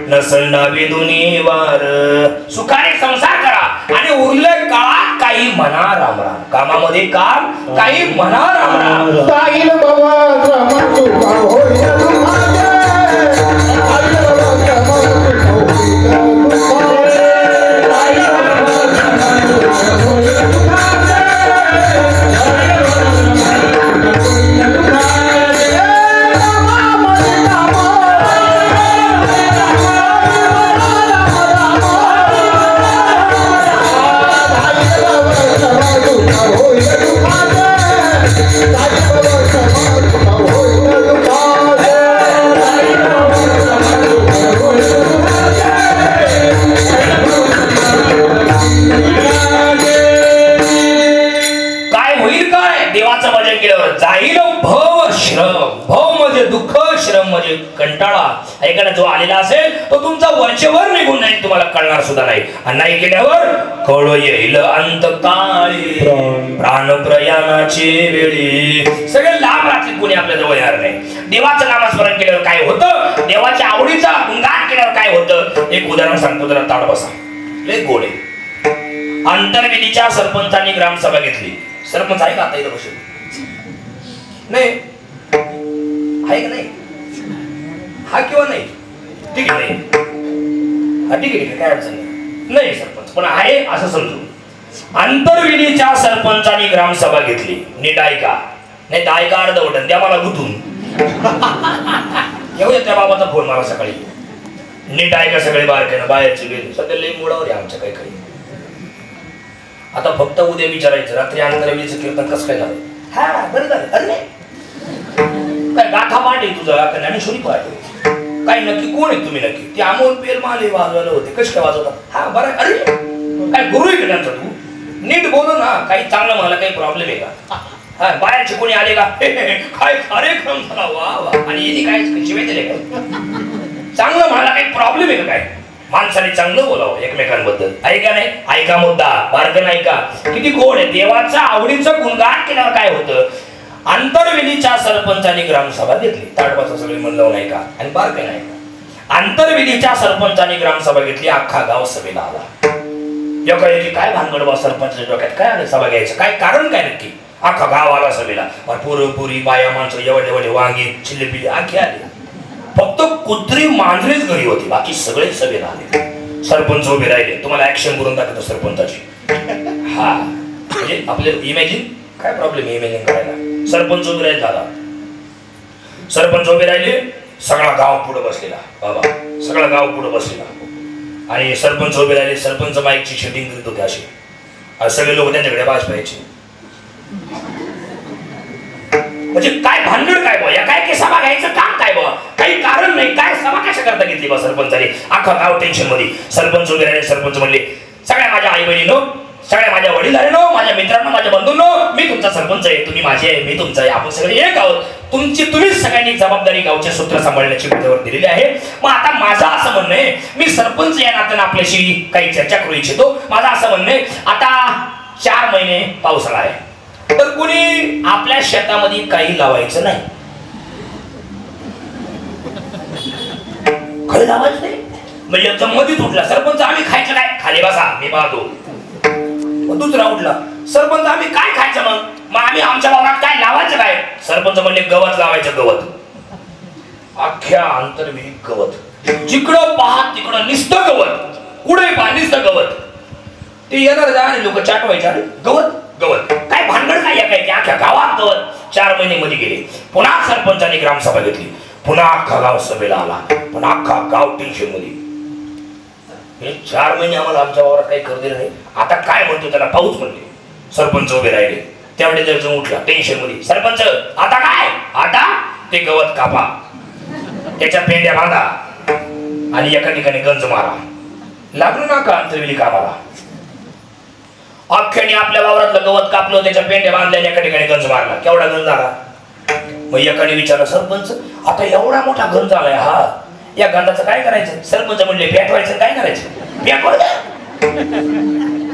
नसणावी दुनी वार. सुखाने संसार करा आणि उरले काळात काही म्हणा राम राम. कामामध्ये काम, काही म्हणा राम राम. साईल बाबा श्रम सुखा होईल. म्हणजे कंटाळा ऐकायला जो आलेला असेल तो तुमचा वरचेवर निघून जाईल, तुम्हाला कळणार सुद्धा नाही. आणि नाही केल्यावर कळ येईल अंतकाळी प्राण प्रयाणाची वेळी. सगळे लांब राहतील, कोणी आपल्या जवळ येणार नाही. देवाचं नामस्मरण केल्यावर काय होतं, देवाच्या आवडीचा गुणगान केल्यावर काय होतं, एक उदाहरण सांगतो, जरा ताड बसा. लय गोड आहे. अंतर्वेदीच्या सरपंचांनी ग्रामसभा घेतली. सरपंच आहे का आता इथं बसून? नाही आहे का नाही? हा किंवा नाही? ठीक आहे, नाही हा ठीक आहे, काय अडचण नाही सरपंच, पण आहे असं समजू. अंतर्वेदीच्या सरपंचांनी ग्रामसभा घेतली. नीट ऐका, नाही तर ऐका अर्धवटन द्या मला गुतून. येऊ त्या बाबाचा फोन मला सकाळी. नीट ऐका सगळे बारकाईनं, बाहेरची गेली सध्या लई मुळावर आहे आमच्या काही. आता फक्त उद्या विचारायचं रात्री अंतर्वेदीचं कीर्तन कसं काय झालं. हा बरं झालं. अरे काय गाथा पाठ आहे तुझा का ज्ञानेश्वरी पाठ आहे? काय नक्की कोण आहे तुम्ही नक्की? ते अमोल पेल माले वाजवायला होते, कसे काय वाजवतात? हा बरं. अरे काय गुरु आहे का त्यांचा? तू नीट बोलू ना, काही चांगलं मला काही प्रॉब्लेम आहे का? हा बाहेरचे कोणी आले का? काय कार्यक्रम झाला, वा वा. आणि यांनी काय शिवाय दिले काय? चांगलं मला काही प्रॉब्लेम आहे का काय? माणसाने चांगलं बोलावं एकमेकांबद्दल. ऐका नाही? ऐका मुद्दा बारकन ऐका, किती गोड आहे. देवाचा आवडीचं गुणगान केल्यावर काय होतं. अंतर्वेदीच्या सरपंचांनी ग्रामसभा घेतली. ताडबाचा सगळे मन लावून ऐका आणि बारकन ऐका. अंतर्वेदीच्या सरपंचांनी ग्रामसभा घेतली. अख्खा गाव सभेला आला. एकाएकी काय भानगड बा, सरपंचाच्या डोक्यात काय आलं सभा घ्यायचं, काय कारण काय नक्की? अख्खा गाव आला सभेला. पोरं पुरी बाया माणसं एवढे एवढे वांगे चिल्ले आखे आले. फक्त कुत्री मांजरीच घरी होती, बाकी सगळे सभेला आले. सरपंच उभे राहिले. तुम्हाला ऍक्शन करून दाखवतो सरपंचाची. हा म्हणजे आपले इमॅजिन काय प्रॉब्लेम इमॅजिन करायला. सरपंच उभे राहिले दादा. सरपंच उभे राहिले. सगळा गाव पुढे बसलेला बाबा, सगळा गाव पुढे बसलेला. आणि सरपंच उभे राहिले. सरपंच माईकची शूटिंग करीत होते अशी. सगळे लोक त्यांच्याकडे बाज पाहिजे. म्हणजे काय भानगड काय बा, या काय सभा घ्यायचं काम काय बा, काही कारण नाही. काय सभा कशा करता घेतली बा सरपंचाने? अख्खा गाव टेन्शन मध्ये. सरपंच उभे राहिले. सरपंच म्हणले, सगळ्या माझ्या आई बहिणीनो, सगळ्या माझ्या वडीलधाऱ्यांनो, माझ्या मित्रांनो, माझ्या बंधूंनो, मी तुमचा सरपंच आहे, तुम्ही माझे आहे, मी तुमचा आहे, आपण सगळे एक आहोत. तुम्हीच सगळ्यांनी जबाबदारी गावचे सूत्र सांभाळण्याची माझ्यावर दिलेली आहे. मग आता माझं असं म्हणणं आहे, मी सरपंच या नात्यानं आपल्याशी काही चर्चा करू इच्छितो. माझं असं म्हणणं आहे, आता 4 महिने पावसाळा आहे, तर कुणी आपल्या शेतामध्ये काही लावायचं नाही. काही लावायचं नाही म्हणजे मध्येच उठला सरपंच, आम्ही खायचं काय? खाली बसा मी पाहतो. दुसरा उठला, सरपंच आम्ही काय खायचं? मग आम्ही आमच्या भागात काय लावायचं काय? सरपंच म्हणले, गवत लावायचं. गवत. अख्ख्या अंतर्वेदीत गवत. जिकडं पहा तिकडं नुसतं गवत, कुठे पहा नुसतं गवत. ते येणार जाणारे लोक चाटवायचे, गवत गवत काय भानगड काय या काय? अख्ख्या गावात गवत. 4 महिने मध्ये गेले. पुन्हा सरपंचांनी ग्रामसभा घेतली. पुन्हा अख्खा गाव सभेला आला. पण अख्खा गाव टेन्शन मध्ये. हे 4 महिने आम्हाला आमच्या वावरात काही करू दिलं नाही, आता काय म्हणतो त्याला पाऊस म्हणले. सरपंच उभे राहिले. त्यावेळी त्याचा उठला टेन्शन मध्ये. सरपंच आता काय? आता ते गवत कापा, त्याच्या पेंड्या बांधा आणि एका ठिकाणी गंज मारा. लागलो ना का अंतर्वेदी कामाला. अख्ख्याने आपल्या वावरातलं गवत कापलं, त्याच्या पेंड्या बांधल्या, एका ठिकाणी गंज मारला. केवढा गंज झाला? मग एकाने विचारलं, सरपंच आता एवढा मोठा गंज झालाय, हा या गंधाचं काय करायचं? सरपंच म्हणले, पेटवायचं. काय करायचं? पेटवायचं.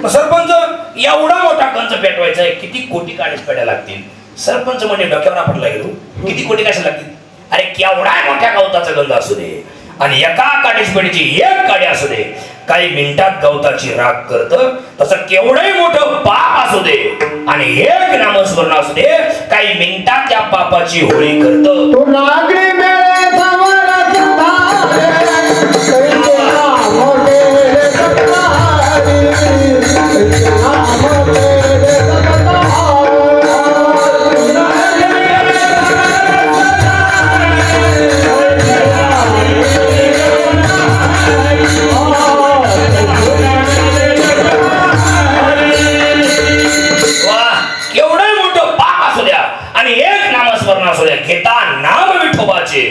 सरपंच एवढा मोठा गंज पेटवायचा, किती कोटी काळीच पेट्या लागतील? सरपंच म्हणजे डोक्यावर आपल्याला गेलो, किती कोटी कशा लागतील? अरे केवढा मोठ्या गवताचा गंध असू दे आणि एका काडीसपेटीची एक काडी असू दे, काही मिनिटात गवताची राख करत, तसं केवढंही मोठं पाप असू दे आणि एक नामस्मरण असू दे, काही मिनिटात त्या पापाची होळी करत. तो नागरी मेळे सवरत धारे, कैचे नाम तेरे सतारी, कैचे नाम तेरे सतारी. घेता नाम विठोबाचे,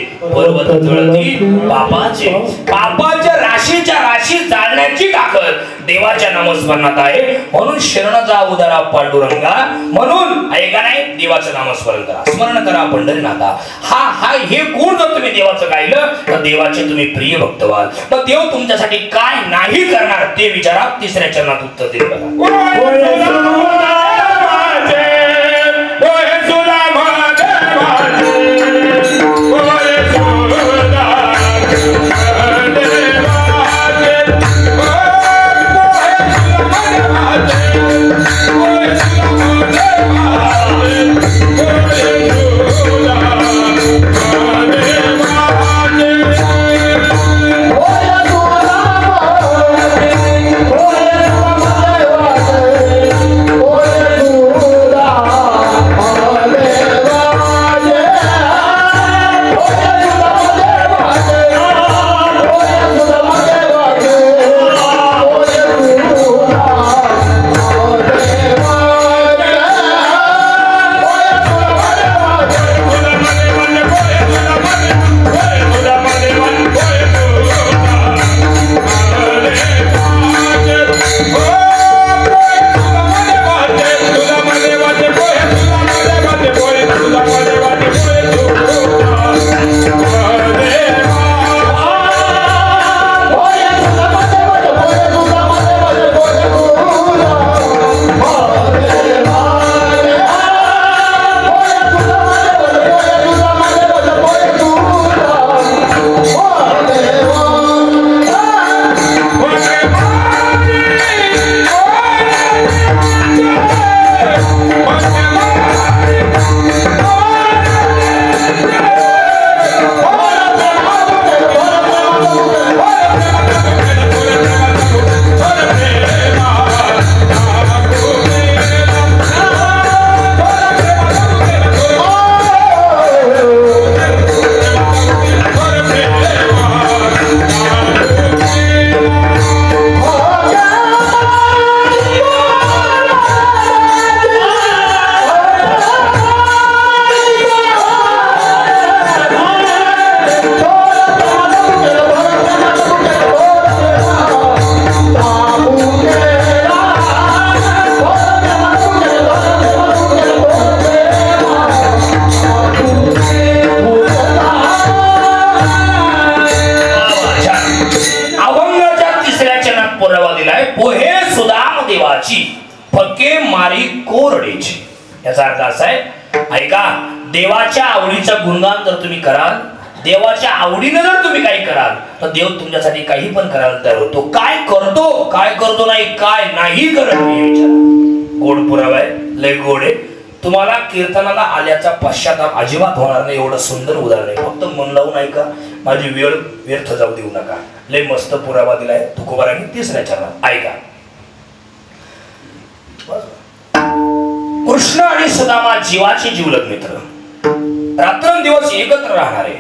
पर्वत जळती पापाचे पापाच्या राशीच्या राशी जाळण्याची ताकद देवाच्या नामस्मरणात आहे. म्हणून शरण जा उदारा पांडुरंगा. म्हणून ऐका नाही देवाचं नामस्मरण करा, स्मरण करा पंढरीनाथा. हा हे गुण जर तुम्ही देवाचं गायलं तर देवाचे तुम्ही प्रिय भक्त व्हाल. तर देव तुमच्यासाठी काय नाही करणार ते विचारा. तिसऱ्या चरणात उत्तर देईल बघा. फके मारी कोरडेची. याचा अर्थ असा आहे, ऐका, देवाच्या आवडीचं गुणगान जर तुम्ही कराल, देवाच्या आवडीने जर तुम्ही काही कराल तर देव तुमच्यासाठी काही पण करायला तयार होतो. काय करतो नाही, काय नाही करत विचार. गोड पुरावा आहे, लय गोड आहे. तुम्हाला कीर्तनाला आल्याचा पश्चाताप अजिबात होणार नाही. एवढं सुंदर उदाहरण आहे. फक्त मन लावून ऐका, माझी वेळ व्यर्थ जाऊ देऊ नका. लय मस्त पुरावा दिलाय तुकोबारांनी तिसऱ्या चरणात. ऐका, कृष्ण आणि सुदामा जीवाचे जीवलग मित्र, रात्रंदिवस एकत्र राहणारे,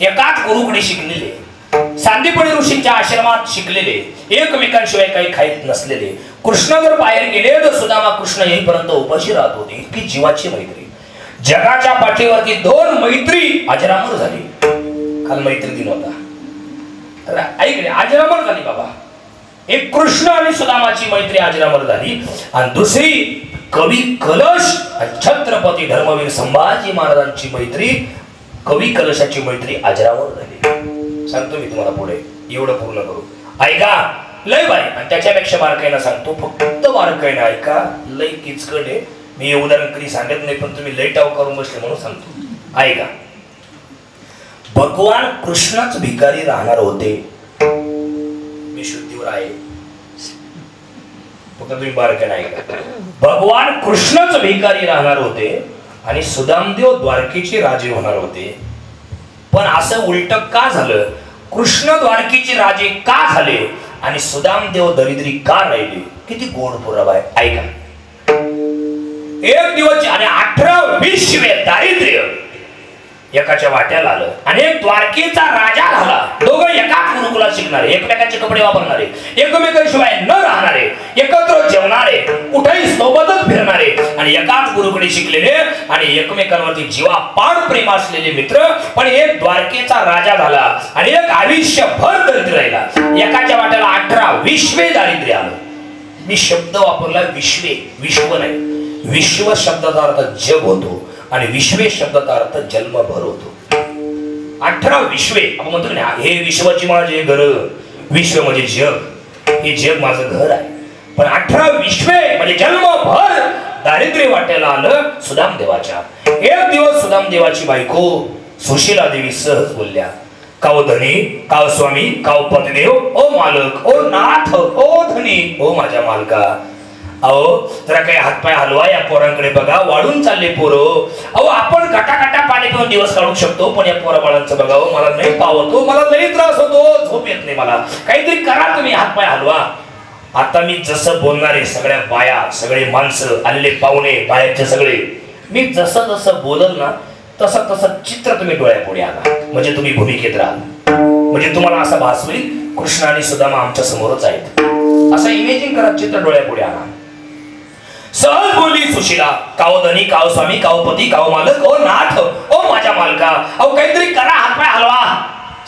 एकाच गुरुकडे शिकलेले, सांदीपणी ऋषींच्या आश्रमात शिकलेले, एकमेकांशिवाय काही खाईत नसलेले. कृष्ण जर बाहेर गेले तर सुदामा कृष्ण येईपर्यंत उपाशी राहत होती. इतकी जीवाची मैत्री. जगाच्या पाठीवरती दोन मैत्री अजरामर झाली. काल मैत्री दिन होता, तर ऐकले, अजरामर झाली बाबा. एक कृष्ण आणि सुदामाची मैत्री अजरामर झाली, आणि दुसरी कवी कलश आणि छत्रपती धर्मवीर संभाजी महाराजांची मैत्री, कवी कलशाची मैत्री अजरामर झाली. सांगतो मी तुम्हाला पुढे, एवढं पूर्ण करू. ऐका, लय बारी. आणि त्याच्यापेक्षा बारकाईनं सांगतो, फक्त बारकाईनं ऐका, लय किचकट आहे. मी हे उदाहरण कधी सांगत नाही, पण तुम्ही लय टाव करून बसले म्हणून सांगतो. ऐका, भगवान कृष्णच भिकारी राहणार होते. मी शुद्धीवर आहे, फक्त तुम्ही बारकाईनं ऐका. भगवान कृष्णच भिकारी राहणार होते आणि सुदामदेव द्वारकेचे राजे होणार होते. पण असं उलट का झालं? कृष्ण द्वारकेचे राजे का झाले आणि सुदामदेव दरिद्री का राहिले? किती गोड पुरावा आहे. ऐका, एक दिवस आणि 18-20 दारिद्र्य एकाच्या वाट्याला आलं आणि एक द्वारकेचा राजा झाला. दोघं एकाच गुरुकुलात शिकले. शिकणारे, एकमेकांचे कपडे वापरणारे, एकमेकांशिवाय न राहणारे, एकत्र जेवणारे, कुठेही सोबतच फिरणारे आणि एकाच गुरुकडे शिकलेले आणि एकमेकांवरती जीवापाड प्रेम असलेले मित्र. पण एक द्वारकेचा राजा झाला आणि एक आयुष्यभर दरिद्र राहिला. एकाच्या वाट्याला 18 विश्वे दारिद्र्य आलं. मी शब्द वापरला विश्वे, विश्व नाही. विश्व शब्दाचा अर्थ जग होतो आणि विश्वे शब्दाचा अर्थ जन्मभर होतो. 18 विश्वे आपण म्हणतो ना, हे विश्वाची माझे घर, विश्व म्हणजे जग, हे जग माझं घर आहे. पण 18 विश्वे म्हणजे जन्मभर दारिद्र्य वाट्याला आलं सुदाम देवाच्या. एक दिवस सुदाम देवाची बायको सुशीला देवी सहज बोलल्या, काव धनी, काव स्वामी, काव पतिदेव, ओ मालक, ओ नाथ, ओ धनी, ओ माझ्या मालका, अहो जरा काही हातपाय हलवा, या पोरांकडे बघा, वाढून चालले पोरं. अहो आपण गटागटा पाणी पिऊन दिवस काढू शकतो, पण या पोरा बाळांचं बघावं, मला नाही पावतो, मला लई त्रास होतो, झोप येत नाही मला, काहीतरी करा तुम्ही, हातपाय हलवा. आता मी जसं बोलणारे सगळ्या बाया, सगळे माणसं, आलेले पाहुणे, बाहेरचे सगळे, मी जसं जसं बोलल ना तसं तसं चित्र तुम्ही डोळ्यापुढे आला, म्हणजे तुम्ही भूमिकेत राहाल. म्हणजे तुम्हाला असं भास होईल कृष्ण आणि सुदामा आमच्या समोरच आहेत, असं इमेजिंग करा, चित्र डोळ्यापुढे आला. सहज बोलली सुशीला, काव धनी, काव स्वामी, काव पती, काव मालक, ओ नाथ, ओ माझ्या मालका, अहो काहीतरी करा, हातपाय हलवा.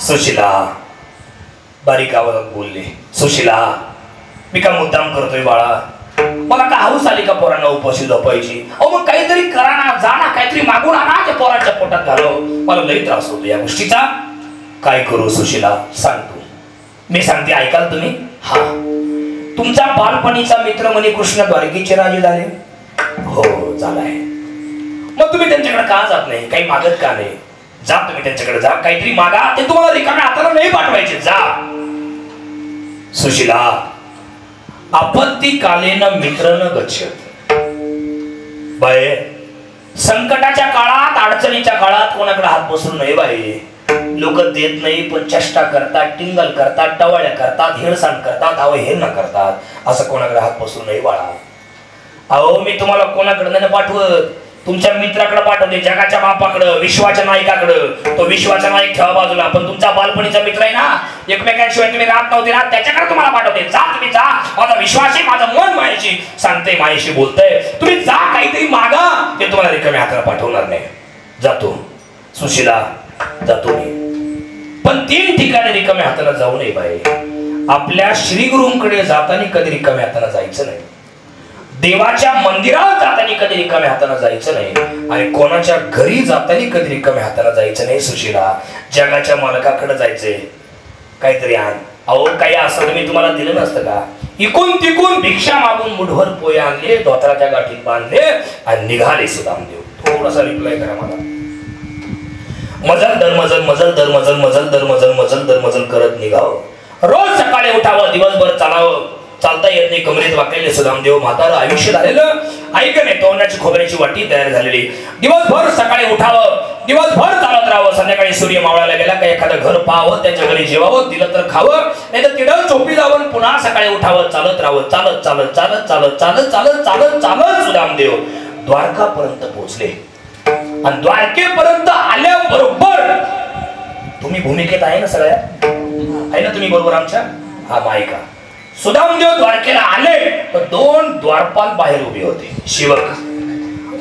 सुशीला बारीक आवाजात बोलले, सुशीला मी का मुद्दाम करतोय बाळा, मला का हाऊस आली का पोरांना उपाशी झोपायची? अहो मग काहीतरी करा ना, जा ना, काहीतरी मागून आणा, त्या पोराच्या पोटात घालव, मला लई त्रास होतो या गोष्टीचा. काय करू सुशीला, सांगतो मी, सांगते ऐकाल तुम्ही? हा, तुमचा बालपणीचा मित्र म्हणे कृष्ण द्वारकेचे राजे झाले. हो झालाय. मग तुम्ही त्यांच्याकडे का जात नाही, काही मागत का नाही? जा तुम्ही त्यांच्याकडे, जा, काहीतरी मागा, ते तुम्हाला रिकाम्या हाताला नाही पाठवायचे, जा. सुशीला आपत्ती कालेन मित्र न गच्छत. बाय संकटाच्या काळात, अडचणीच्या काळात कोणाकडे हात पसरू नये बाई. लोक देत नाही पण चेष्टा करतात, टिंगल करतात, टवाळ्या करतात, हेळसांड करतात, अहो हे न करतात, असं कोणाकडे हात पसरू नये बाळा. अहो मी तुम्हाला कोणाकडे नाही पाठवत, तुमच्या मित्राकडे पाठवते, जगाच्या बापाकडे, विश्वाच्या नायकाकडे. तो विश्वाचा नायक ठेवा बाजूला, पण तुमचा बालपणीचा मित्र आहे ना, एकमेकांशिवाय तुम्ही राहत नव्हते ना, त्याच्याकडे तुम्हाला पाठवते. जा तुम्ही, जा, माझा विश्वास आहे, माझं मन माझ्याशी सांगते, माझ्याशी बोलतंय, तुम्ही जा, काहीतरी मागा, ते तुम्हाला रिकाम्या हाताला पाठवणार नाही. जातो सुशीला, जातो मी, पण 3 ठिकाणी रिकाम्या हाताला जाऊ नये बाई. आपल्या श्रीगुरूंकडे जाताना कधी रिकाम्या हाताला जायचं नाही, देवाच्या मंदिरात जाताना कधी रिकाम्या हाताने जायचं नाही, आणि कोणाच्या घरी जाताना कधी रिकाम्या हाताने जायचं नाही. सुशीला जगाच्या मालकाकडे जायचंय, काहीतरी आण. अहो काही असं तुम्ही तुम्हाला दिलं नसतं का? इकून तिकून भिक्षा मागून मुठभर पोहे आणले, धोत्राच्या गाठीत बांधले आणि निघाले सुदामदेव. थोडासा रिप्लाय करा मला. मजल दर मजल, मजल दर मजल, मजल दर मजल, मजल दर मजल करत निघावं. रोज सकाळी उठावं, दिवसभर चालावं, चालता येत नाही, कमरेत वाकलेले सुदामदेव. म्हातारं आयुष्य झालेलं, ऐकणे तोंडाची खोबऱ्याची वाटी तयार झालेली. दिवसभर सकाळी उठावं, दिवसभर चालत राहावं, संध्याकाळी सूर्य मावळायला गेला का एखादं घर पाहावं, त्याच्या घरी जेवावं, दिलं तर खावं, नाही तर तिथं चोपी जावं, पुन्हा सकाळी उठावं, चालत राहावं. चालत चालत चालत चालत चालत चालत चालत चालत सुदामदेव द्वारकापर्यंत पोहोचले. आणि द्वारकेपर्यंत आल्याबरोबर, तुम्ही भूमिकेत आहे ना सगळ्या, आहे ना तुम्ही बरोबर आमच्या? हा मायका. सुदामदेव द्वारकेला आले तर 2 द्वारपाल बाहेर उभे होते, शिवक,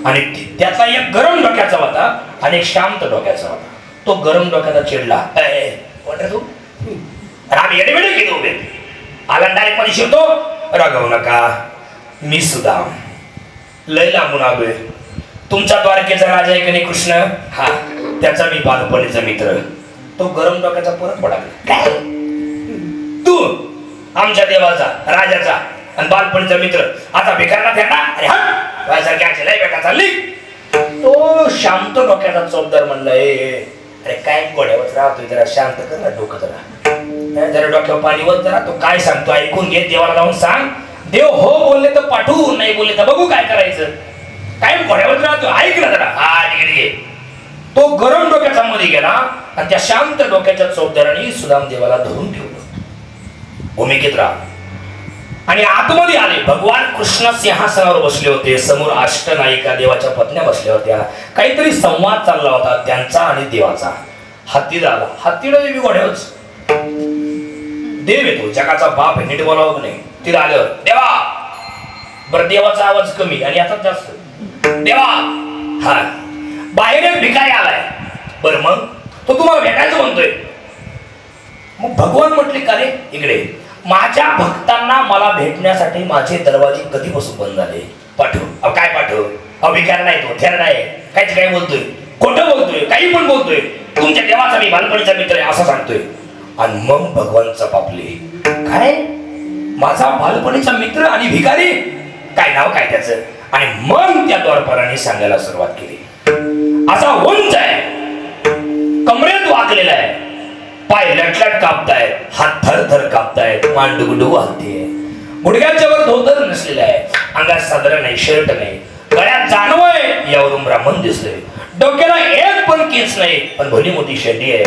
आणि त्याचा एक गरम डोक्याचा होता आणि एक शांत डोक्याचा होता. तो गरम डोक्याचा चिडला, कोण रे तू? आम्ही येडेवेडे घेतो उभे, आला डायरेक्ट मध्ये शिरतो, रागवू नका, मी सुदाम, लय लांबून आलोय. तुमचा द्वारकेचा राजा आहे की नाही कृष्ण? हा, त्याचा मी बालपणीचा मित्र. तो गरम डोक्याचा परत पडाला, तू आमच्या देवाचा, राजाचा आणि बालपणीचा मित्र, आता भिकारला त्यांना, अरे हा लय बेटा चालली. तो शांत डोक्याचा चौकदार म्हणला, अरे काय गोड्यावर राहतोय, जरा शांत कर ना डोकं, जरा डोक्यावर पाणी वर जरा. तो काय सांगतो ऐकून घे, देवाला जाऊन सांग. देव हो बोलले तर पाठवू, नाही बोलले तर बघू काय करायचं. काय घोड्यावर राहतो, ऐक ना जरा. हा ठीक. तो गरम डोक्याचा मध्ये गेला आणि त्या शांत डोक्याच्या चौकदाराने सुदामदेवाला धरून ठेवलं. भूमिकेत राहा. आणि आतमध्ये आले. भगवान कृष्ण सिंहासनावर बसले होते, समोर अष्टनायिका देवाच्या पत्न्या बसल्या होत्या. काहीतरी संवाद चालला होता त्यांचा आणि देवाचा. हत्तीला आला, हत्तीला देवी घोड्यावरच. देव येतो, जगाचा बाप आहे, नीट बोलावं नाही. तिला आलं देवा, बरं देवाचा आवाज कमी आणि आता जास्त. देवा, हा बाहेर एक भिकारी आलाय. बरं मग तो तुम्हाला भेटायचं म्हणतोय. मग भगवान म्हटले का रे इकडे, माझ्या भक्तांना मला भेटण्यासाठी माझे दरवाजे कधीपासून बंद झाले. पाठव. अहो काय पाठव, अहो भिकार नाही तो, थेर नाही, काहीच काय बोलतोय, खोटं बोलतोय, काही पण बोलतोय. तुमच्या देवाचा मी बालपणीचा मित्र आहे असं सांगतोय. आणि मग भगवान चपापले, काय माझा बालपणीचा मित्र आणि भिकारी, काय नाव काय त्याचं. आणि मग त्या द्वारपालाने सांगायला सुरुवात केली. असा उंच आहे, कमरेत वाकलेला आहे, पाय लटलट कापतायत, हात थरथर कापतायत, मान डुगडुग हलतीये, गुडघ्याच्या वर धोतर नसलेला आहे, अंगात साधारण नाही, शर्ट नाही, गळ्यात जानवय यावरून ब्राह्मण दिसतोय, डोक्याला एक पण केस नाही पण भली मोठी शेंडी आहे.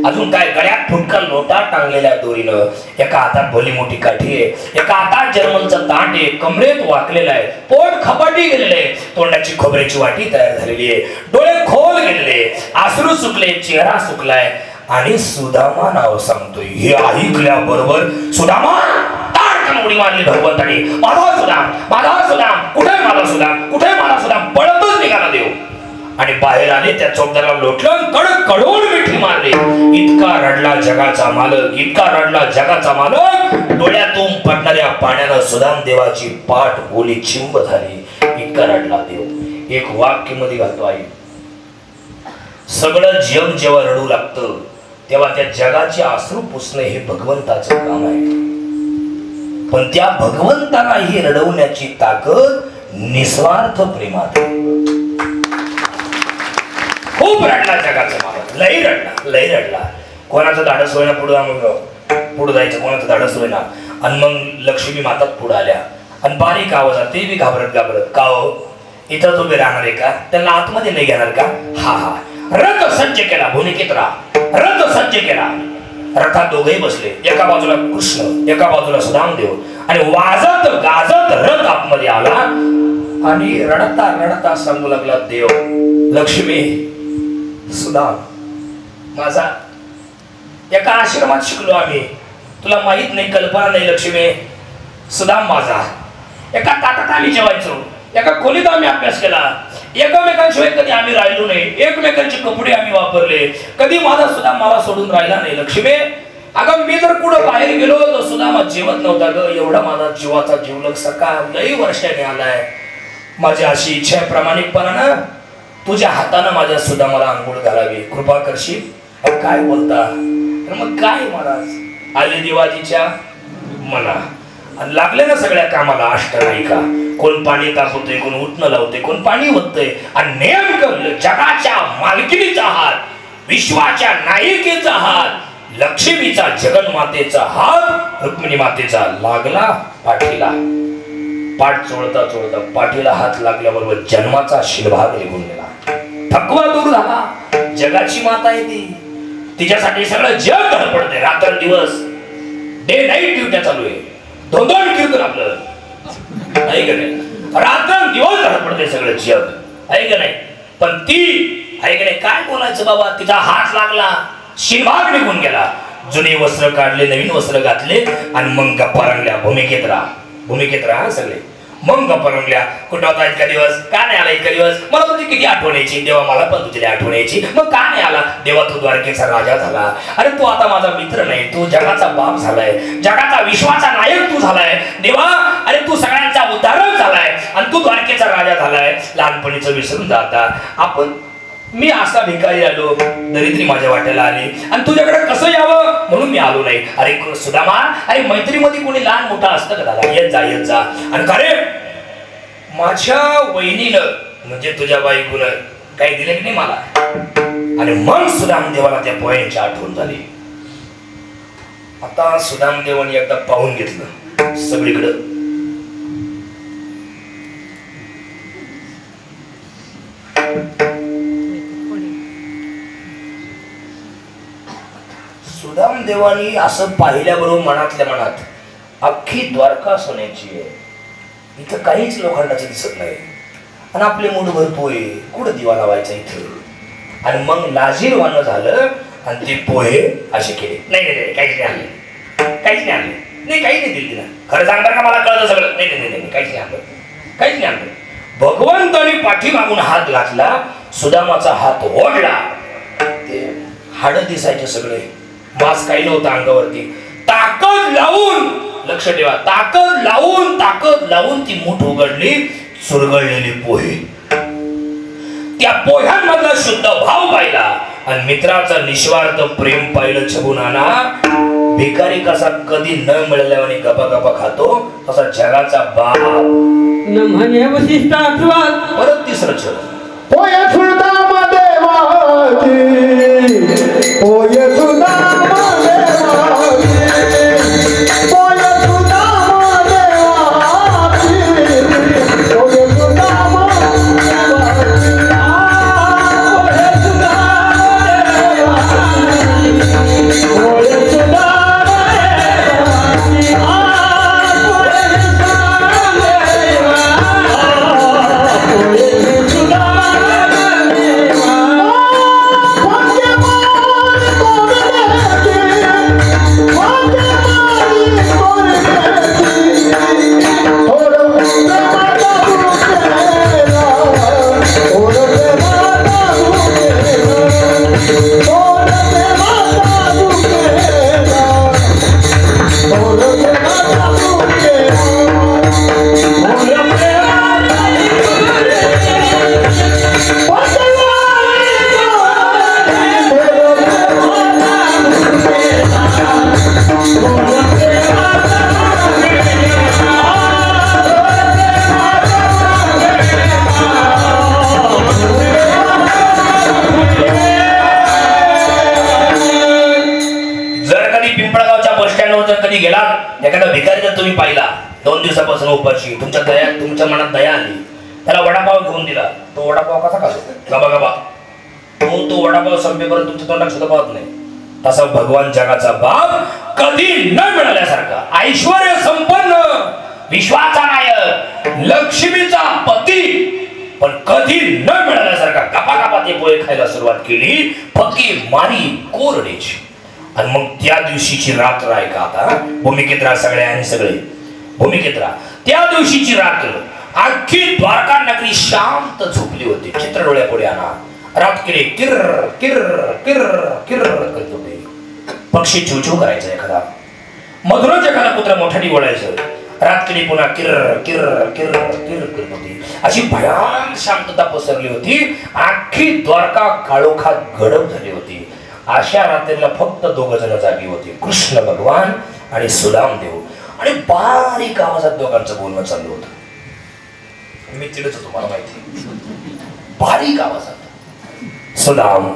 अजून काय गळ्यात फुटका लोटा टांगलेल्या दोरीनं, एका हातात भली मोठी काठी आहे, एका हातात जर्मनचं ताट आहे, कमरेत वाकलेला आहे, पोट खपाटी गेलेलं आहे, तोंडाची खोबऱ्याची वाटी तयार झालेली आहे, डोळे खोल गेलेले, आसरू सुकले, चेहरा सुकलाय. आणि सुदामा नाव सांगतोय. हे ऐकल्याबरोबर सुदामा ताडकन उडी मारली भगवंतानी. माझा सुदाम, माझा सुदाम, कुठे माझा सुदाम, कुठे माझा सुदाम, पळतच निघाला देव. आणि बाहेर आले, त्या चौकदाराला लोटलं, कडक कडून मिठी मारली. इतका रडला जगाचा मालक, इतका रडला जगाचा मालक, डोळ्यातून पडणाऱ्या पाण्यानं सुदाम देवाची पाठ ओली चिंब झाली. इतका रडला देव. एक वाक्य मध्ये घालतो आई, सगळं जग जेव्हा रडू लागतं तेव्हा त्या जगाचे अश्रू पुसणे हे भगवंताचं काम आहे. पण त्या भगवंताला ही रडवण्याची ताकद निस्वार्थ प्रेमात आहे. खूप रडला जगाचा मालक, लई रडला, लई रडला. कोणाचं धाडस होईना पुढे जायचं, कोणाचं धाडस होईना. आणि मग लक्ष्मी माता पुढे आल्या आणि बारीक आवाजात, ते बी घाबरत घाबरत, का हो इथं उभे राहणार आहे का, त्यांना आतमध्ये नाही घेणार का. हा हा, रथ सज्ज केला, भूमिकेत राहा, रथ सज्ज केला. रथात दोघेही बसले, एका बाजूला कृष्ण, एका बाजूला सुदामदेव. आणि वाजत गाजत रथ आतमध्ये आला आणि रडता रडता सांगू लागला देव, लक्ष्मी, सुदाम माझा, एका आश्रमात शिकलो आम्ही, तुला माहित नाही, कल्पना नाही लक्ष्मी. सुदाम माझा, एका ताटात आम्ही जेवायचो, एका खोलीत आम्ही अभ्यास केला, एकमेकांशिवाय कधी आम्ही राहिलो नाही, एकमेकांचे कपडे आम्ही वापरले, कधी माझा सुद्धा मला सोडून राहिला नाही लक्ष्मी. अगं मी जर कुठं बाहेर गेलो तर सुद्धा जेवत नव्हता ग, एवढा माझा जीवाचा जीवलग सकाळ लई वर्षाने आलाय. माझी अशी इच्छा आहे प्रामाणिकपणानं तुझ्या हातानं माझ्या सुद्धा मला आंघोळ घालावी, कृपा करशील. काय बोलता, मग काय महाराज आले दिवाळीच्या मना आणि लागले ना सगळ्या कामाला अष्टनायिका. कोण पाणी तापवतोय, कोण उठणं लावतोय, कोण पाणी ओततोय. आणि नेमकं जगाच्या मालकिनीचा हात, विश्वाच्या नायिकेचा हात, लक्ष्मीचा जगन्मातेचा हात, रुक्मिणी मातेचा लागला पाठीला. पाठ चोळता चोळता पाठीला हात लागल्याबरोबर जन्माचा शिलभाग निघून गेला, थकवा दूर झाला. जगाची माता आहे ती, तिच्यासाठी सगळं जग धडपडते, रात्र दिवस, डे नाईट ड्युट्या चालू आहे, दोन कीर्तन आपलं आहे का नाही, रात्र दिवस धडपडते सगळं जग, आहे का नाही. पण ती आहे का नाही, काय बोलायचं बाबा, तिचा हात लागला, शिलभाग निघून गेला. जुने वस्त्र काढले, नवीन वस्त्र घातले आणि मग गप्पा रंगल्या. भूमिकेत राहा, भूमिकेत राहा सगळे. मग गप्पा रंगल्या. कुठं होता इतका दिवस, का नाही आला इतका दिवस, मला तुझी किती आठवण यायची देवा, मला पण तुझी आठवण यायची, मग का नाही आला देवा, तू द्वारकेचा राजा झाला, अरे तू आता माझा मित्र नाही, तू जगाचा बाप झालाय, जगाचा विश्वाचा नायक तू झालाय देवा, अरे तू सगळ्यांचा उद्धारक झालाय आणि तू द्वारकेचा राजा झालाय. लहानपणीचं विसरून जाता आपण, मी असा भिकारी आलो, दरिद्री माझ्या वाट्याला आली आणि तुझ्याकडे कसं यावं म्हणून मी आलो नाही. अरे सुदामा, अरे मैत्रीमध्ये कोणी लहान मोठा असतं का दादा, येत जा येत जा. आणि खरे माझ्या वहिनीनं म्हणजे तुझ्या बायकोनं काही दिले की नाही मला. आणि मग सुदामदेवाला त्या पोयांची आठवण झाली. आता सुदामदेवाने एकदा पाहून घेतलं सगळीकडं, सुदामदेवानी असं पाहिल्याबरोबर मनातल्या मनात अख्खी द्वारका सोन्याची आहे, इथं काहीच लोखंडाचं दिसत नाही आणि आपले मूठभर पोहे, कुठं दिवा लावायचा इथं. आणि मग लाजीरवानं झालं आणि ते पोहे असे केले, नाही नाही काहीच नाही, काहीच नाही आणलं. नाही काही नाही दिलं तिला. खरं सांगणार का मला कळतं सगळं. नाही नाही नाही काहीच नाही आणलं. काहीच नाही आणलं. भगवंताने पाठीमागून हात घातला, सुदामाचा हात ओढला, ते हाड दिसायचे सगळे, मास काही नव्हतं अंगावरती. ताकद लावून, लक्ष ठेवा, ताकद लावून ती मूठ उघडली, चुरगळलेली पोहे. त्या पोह्यांमधला शुद्ध भाव पाहिला आणि मित्राचा निस्वार्थ प्रेम पाहिलं. छबुनाना भिकारी कसा कधी न मिळाल्याने गपा गपा खातो, तसा जगाचा बाप न म्हणे वशिष्ठ आठवत. परत तिसरं छळ. पोय सुदाम देवाची, पोय सुदाम देवाची, पोय सुदाम देवाची, पोय सुदाम देवाची, पोय सुदाम देवाची, पोय सुदाम एखादा भिकारी जर तुम्ही पाहिला 2 दिवसापासून उपाशी, तुमच्या मनात दया आली, त्याला वडापाव घेऊन दिला, तो वडापाव कसा खातो? गबा गबा. तो वडापाव संपेपर्यंत तुमच्या तोंडात सुद्धा पाहत नाही. तसा भगवान जगाचा बाप कधी न मिळाल्यासारखा, ऐश्वर्य संपन्न, विश्वाचा नायक, लक्ष्मीचा पती, पण कधी न मिळाल्यासारखा गपा ते पोहे खायला सुरुवात केली. फकी मारी कोरडेची. आणि मग त्या दिवशीची रात्र आहे का आता, भूमिकेत राहा सगळे भूमिकेत राहा. त्या दिवशीची रात्र अख्खी द्वारका नगरी शांत झोपली होती. चित्र डोळ्यापुढे आणा. रातकिडे किर किर किर किर करत होते. पक्षी चिवचिव करायचा, एखादा मधुरच एखादा कुत्रा मोठ्याने बोलायचं. रातकिडे पुन्हा किर किर किर किर करत होती. अशी भयान शांतता पसरली होती. अख्खी द्वारका काळोखात गडप झाली होती. अशा रात्रीला फक्त 2 जण जागी होते, कृष्ण भगवान आणि सुदामदेव. आणि बारीक आवाजात दोघांचं बोलणं चालू होतं. मी चिडच होतो, मला माहिती. बारीक आवाजात, सुदाम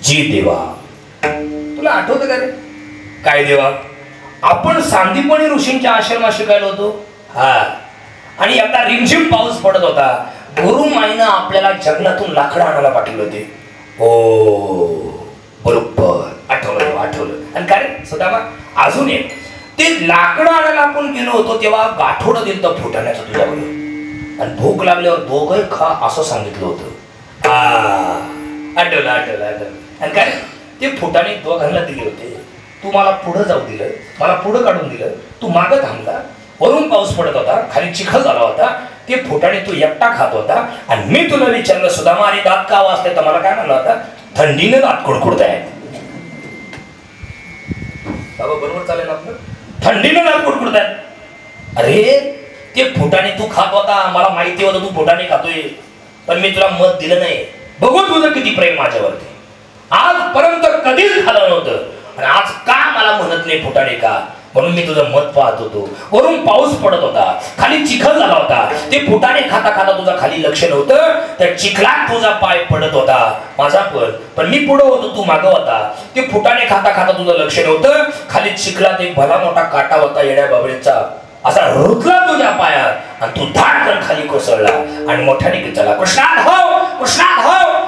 जी देवा, तुला आठवतं का रे? काय देवा? आपण सांदीपणी ऋषींच्या आश्रमात शिकायला होतो. हा, आणि एकदा रिमझिम पाऊस पडत होता. गुरुमाईनं आपल्याला जंगलातून लाकडं आणायला पाठवले होते. ओ बरोबर आठवलं. आणि काय रे सुदामा, अजून एक, ते लाकडं आणायला आपण गेलो होतो तेव्हा गाठोडं दिलं तर फुटाण्याचं तुझ्यावर, आणि भूक लागल्यावर दोघंही खा असं सांगितलं होतं. आठवलं. आणि काय, ते फुटाणे दोघांना दिले होते. तू मला पुढं जाऊ दिलं, मला पुढं काढून दिलं, तू मागं थांबला. वरून पाऊस पडत होता, खाली चिखल झाला होता. ते फुटाणे तू एकटा खात होता. आणि मी तुला विचारलं, सुदामा आणि दात का वाजते? तर मला काय म्हणलं होता? थंडीने दात कुडकुडताय. बाबा बरोबर चालेल ना आपलं? थंडीने दात कुडकुडताय. अरे ते फुटाणे तू खात होता, मला माहिती होतं तू फुटाणे खातोय, पण मी तुला मत दिलं नाही. बघू तुझं किती प्रेम माझ्यावरती. आजपर्यंत कधीच झालं नव्हतं, आणि आज का मला म्हणत नाही फुटाणे का? म्हणून मी तुझं मत पाहत होतो. वरून पाऊस पडत होता, खाली चिखल झाला होता. ते फुटाणे खाता खाता तुझा खाली लक्ष नव्हतं. त्या चिखलात तुझा पाय पडत होता, माझा पण मी पुढं होतो, तू मागं होता. ते फुटाणे खाता खाता तुझं लक्ष नव्हतं. खाली चिखलात एक भला मोठा काटा होता, येड्या बाबळीचा, असा रुतला तुझ्या पायात, आणि तू धाडकन खाली कोसळला. आणि मोठ्याने चला, कृष्णात हो.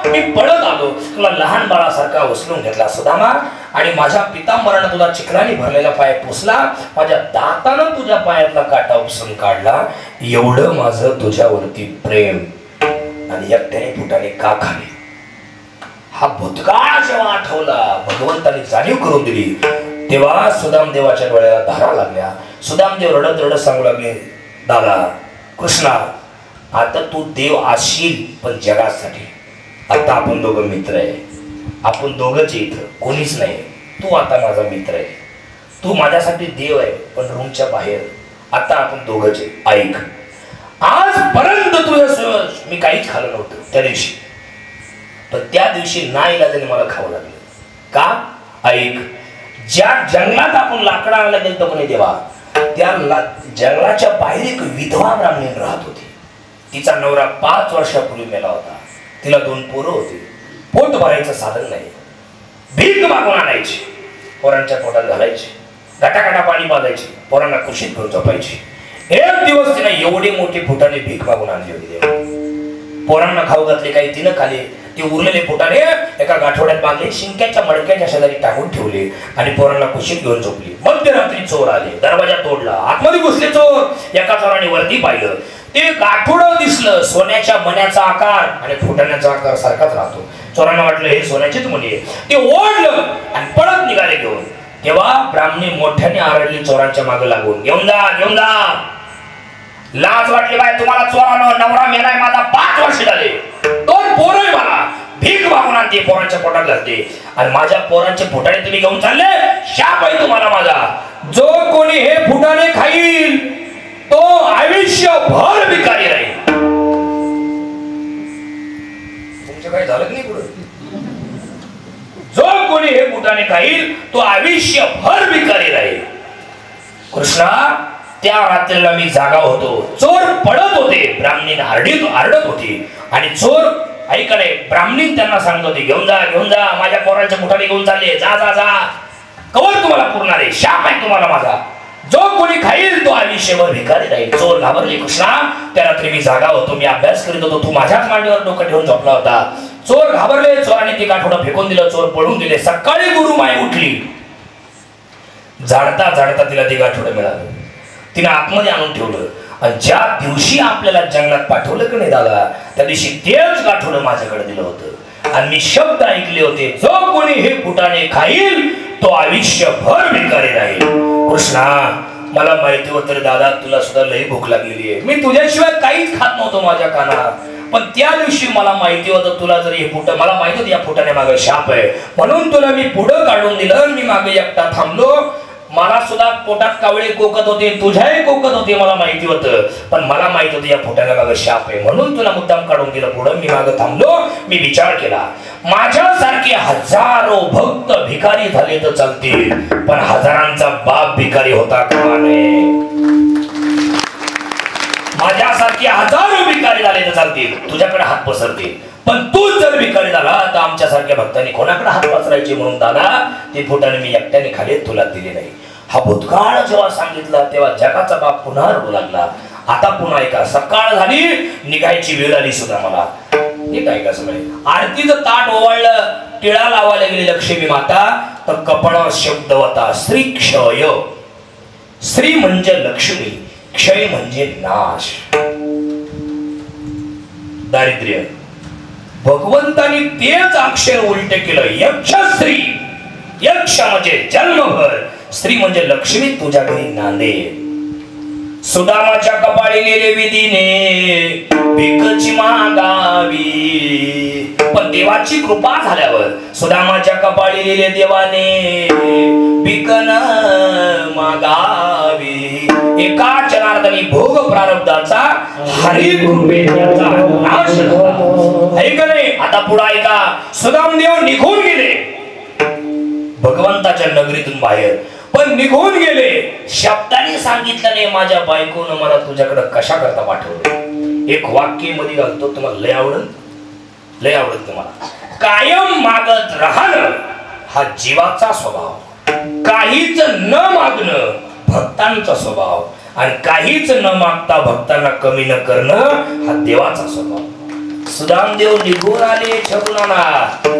मी पडत आलो, तुला लहान बाळासारखा उचलून घेतला सुदामा, आणि माझ्या पितांबरानं तुझा चिखलाने भरलेला पाय पुसला. माझ्या दातानं तुझ्या पायातला काटा उपसून काढला. एवढं माझं तुझ्यावरती प्रेम. आणि एकट्याने फुटाने का खाली? हा भूतकाळ जेव्हा आठवला, भगवंताने जाणीव करून दिली, तेव्हा सुदामदेवाच्या डोळ्याला धारा लागल्या. सुदामदेव रडत रडत सांगू लागले, दादा कृष्णा, आता तू देव असशील पण जगासाठी. आता आपण दोघं मित्र आहे, आपण दोघंच इथं, कोणीच नाही. तू आता माझा मित्र आहे, तू माझ्यासाठी देव आहे, पण रूमच्या बाहेर आता आपण दोघंच आहे. ऐक, आजपर्यंत तुझं मी काहीच खाल्लं नव्हतं त्या दिवशी, पण त्या दिवशी नाईलाजाने मला खावं लागलं. का? ऐक, ज्या जंगलात आपण लाकडं आणायला गेलो कोणी देवा, त्या जंगलाच्या बाहेर एक विधवा ब्राह्मण राहत होती. तिचा नवरा 5 वर्षापूर्वी मेला होता. तिला 2 पोरं होती. पोट भरायचं साधन नाही, भीक मागून आणायची, पोरांच्या पोटात घालायची, गटागटा पाणी पाजायची, पोरांना कुशीत घेऊन झोपायची. एक दिवस तिने एवढे मोठे फुटाने भीक मागून आणली होती. पोरांना खाऊ घातले, काही तिनं खाले. ते उरलेले फुटाने एका गाठोड्यात बांधले, शिंक्याच्या मडक्याच्या शेजारी टाकून ठेवले आणि पोरांना कुशीत घेऊन झोपली. मध्यरात्री चोर आले, दरवाजा तोडला, आतमध्ये घुसले चोर. एका चोराने वरती पाहिलं, ते गाठोडं दिसलं, सोन्याच्या मण्याचा आकार आणि फुटाण्याचा आकार सारखाच राहतो. चोरांना वाटलं हे सोन्याचेच मणी. ते ओढलं आणि पळत निघाले घेऊन. तेव्हा ब्राह्मणी मोठ्याने आरडली चोरांच्या मागे लागून, घेऊन जा, घेऊन जा. लाज वाटली बाय तुम्हाला चोरानं, नवरा मेलाय माझा, 5 वर्ष झाले, 2 पोरं मला, भीक मागून आणते, पोरांच्या पोटात घालते आणि माझ्या पोरांचे फुटाणे तुम्ही घेऊन चालले, शाप आहे तुम्हाला माझा. जो कोणी हे फुटाणे खाईल तो आयुष्यभर भिकारी राहील. तुमचं काही झालं नाही पुढे? जो कोणी हे फुटाणे खाईल तो आयुष्यभर भिकारी राहील. कृष्णा, त्या रात्रीला मी जागा होतो, चोर पडत होते, ब्राह्मणी आरडत होती आणि चोर ऐकले. ब्राह्मणी त्यांना सांगत होती, घेऊन जा, घेऊन जा, माझ्या पोरांच्या मुठाने घेऊन चालले, जा जा जा, कवर तुम्हाला पुरणार आहे, शाप आहे तुम्हाला माझा. जो कोणी खाईल तो आयुष्यभर भिकारी राहील. चोर घाबरले. कृष्णा, त्या रात्री मी जागा होतो, मी अभ्यास करीत होतो, तू माझ्याच मांडीवर डोकं ठेवून झोपला होता. चोर घाबरले, चोराने ते गाठोडं फेकून दिलं, चोर पळून गेले. सकाळी गुरुमाई उठली, झाडता झाडता तिला ते गाठोडं मिळालं. तिने आतमध्ये आणून ठेवलं आणि ज्या दिवशी आपल्याला जंगलात पाठवलं की नाही दादा, त्या दिवशी तेच गाठोडं माझ्याकडे दिलं होतं आणि मी शब्द ऐकले होते, जो कोणी हे फुटाणे खाईल तो आयुष्यभर भिकारी राहील. कृष्णा, मला माहिती होतं दादा, तुला सुद्धा लई भूक लागलेली आहे. मी तुझ्याशिवाय काहीच खात नव्हतो माझ्या कानात, पण त्या दिवशी मला माहिती होतं तुला जर हे फुट, मला माहिती होतं या फुटाने मागे शाप आहे, म्हणून तुला मी पुढं काढून दिलं. मी मागे एकटा थांबलो. मला सुद्धा पोटात कावळे कोकत होते, तुझ्याही कोकत होते, मला माहिती होतं, पण मला माहित होतं या फुटाने मागे शाप आहे, म्हणून तुला मुद्दाम काढून दिलं. पुढं मी मागे थांबलो. मी विचार केला, माझ्यासारखे हजारो भक्त भिकारी झाले तर चालतील, पण हजारांचा बाप भिकारी होता कामा नये. माझ्यासारखे हजारो भिकारी झाले तर चालतील, तुझ्याकडे हात पसरतील, पण तू जर भिकारी झाला तर आमच्यासारख्या भक्तांनी कोणाकडे हात पसरायचे, म्हणून दादा ते फुटाने मी एकट्याने खाली तुला दिले नाही. हा भूतकाळ जेव्हा सांगितला तेव्हा जगाचा बाप पुन्हा रडू लागला. आता पुन्हा ऐका, सकाळ झाली, निघायची वेळ आली सुद्धा मला. नीट ऐका सगळे. आरतीचं ताट ओवाळलं, टिळा लावायला गेली लक्ष्मी माता, तर कपडा शब्द होता श्री क्षय. श्री म्हणजे लक्ष्मी, क्षय म्हणजे नाश, दारिद्र्य. भगवंतानी तेच अक्षर उलटे केलं. यक्षश्री, यक्ष म्हणजे जन्मभर, स्त्री म्हणजे लक्ष्मी तुझ्या घरी नांदे. सुदामाच्या कपाळी नेले विधीने भिकची मागावी, पण देवाची कृपा झाल्यावर सुदामाच्या कपाळी नेले देवाने भिकन मागावी. एका जनार्दनी भोग प्रारब्धाचा हरी कृपेचा नाश झाला. ऐका नाही, आता पुढे ऐका. सुदामदेव निघून गेले भगवंताच्या नगरीतून बाहेर, पण निघून गेले. शब्दाने सांगितलं नाही, माझ्या बायकोनं मला तुझ्याकडे कशा करता पाठवलं. एक वाक्य मध्ये घालतो, तुम्हाला लय आवडत, लय आवडत तुम्हाला. कायम मागत राहणं हा जीवाचा स्वभाव, काहीच न मागणं भक्तांचा स्वभाव, आणि काहीच न मागता भक्तांना कमी न करणं हा देवाचा स्वभाव. सुदामदेव निघून आले छगुणाला,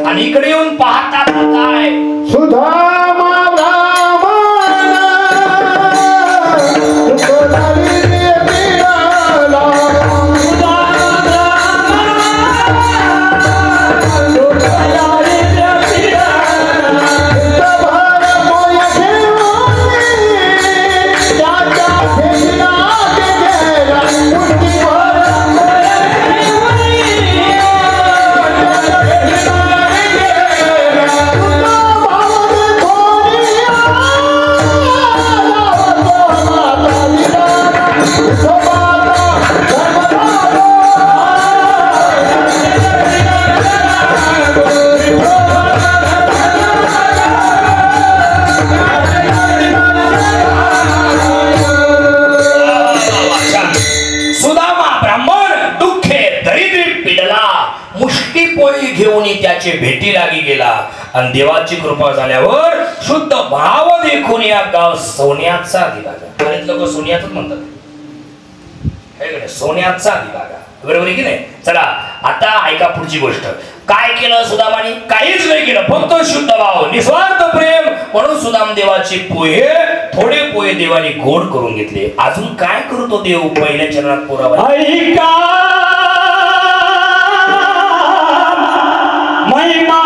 आणि इकडे येऊन पाहतात काय, सुदामा देवाची भेटी लागी गेला आणि देवाची कृपा झाल्यावर शुद्ध भाव देखून या गाव सोन्याचा दिलागा. बरेच लोक सोन्याच म्हणतात, सोन्याचा दिलागा, बरोबर आहे की नाही. चला आता ऐका पुढची गोष्ट. काय केलं सुदामाने? काहीच नाही केलं, फक्त शुद्ध भाव, निस्वार्थ प्रेम. म्हणून सुदाम देवाचे पोहे, थोडे पोहे देवाने गोड करून घेतले. अजून काय करतो देव? पहिल्या चरणात पुरावा ऐका महिमा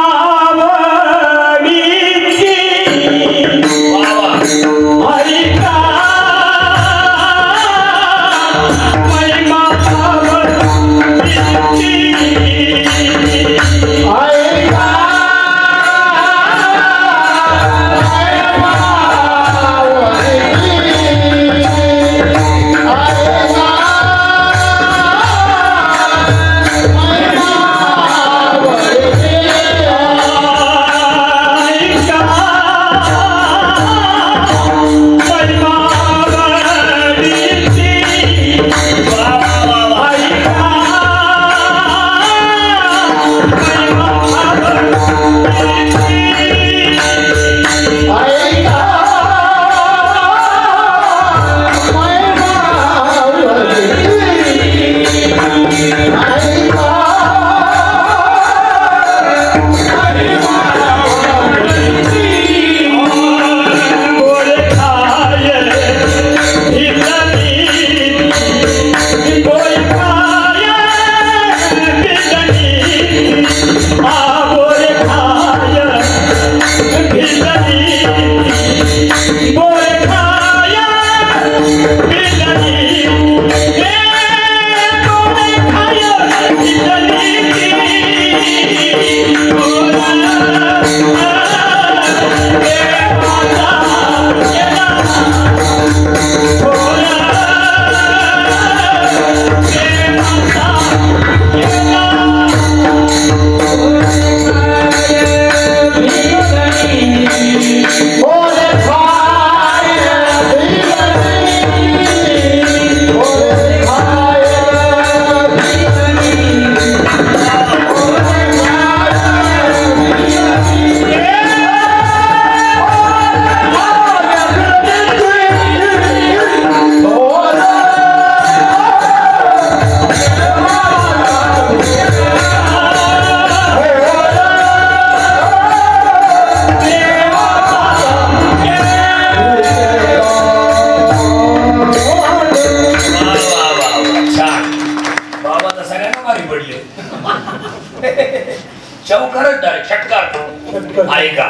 ऐका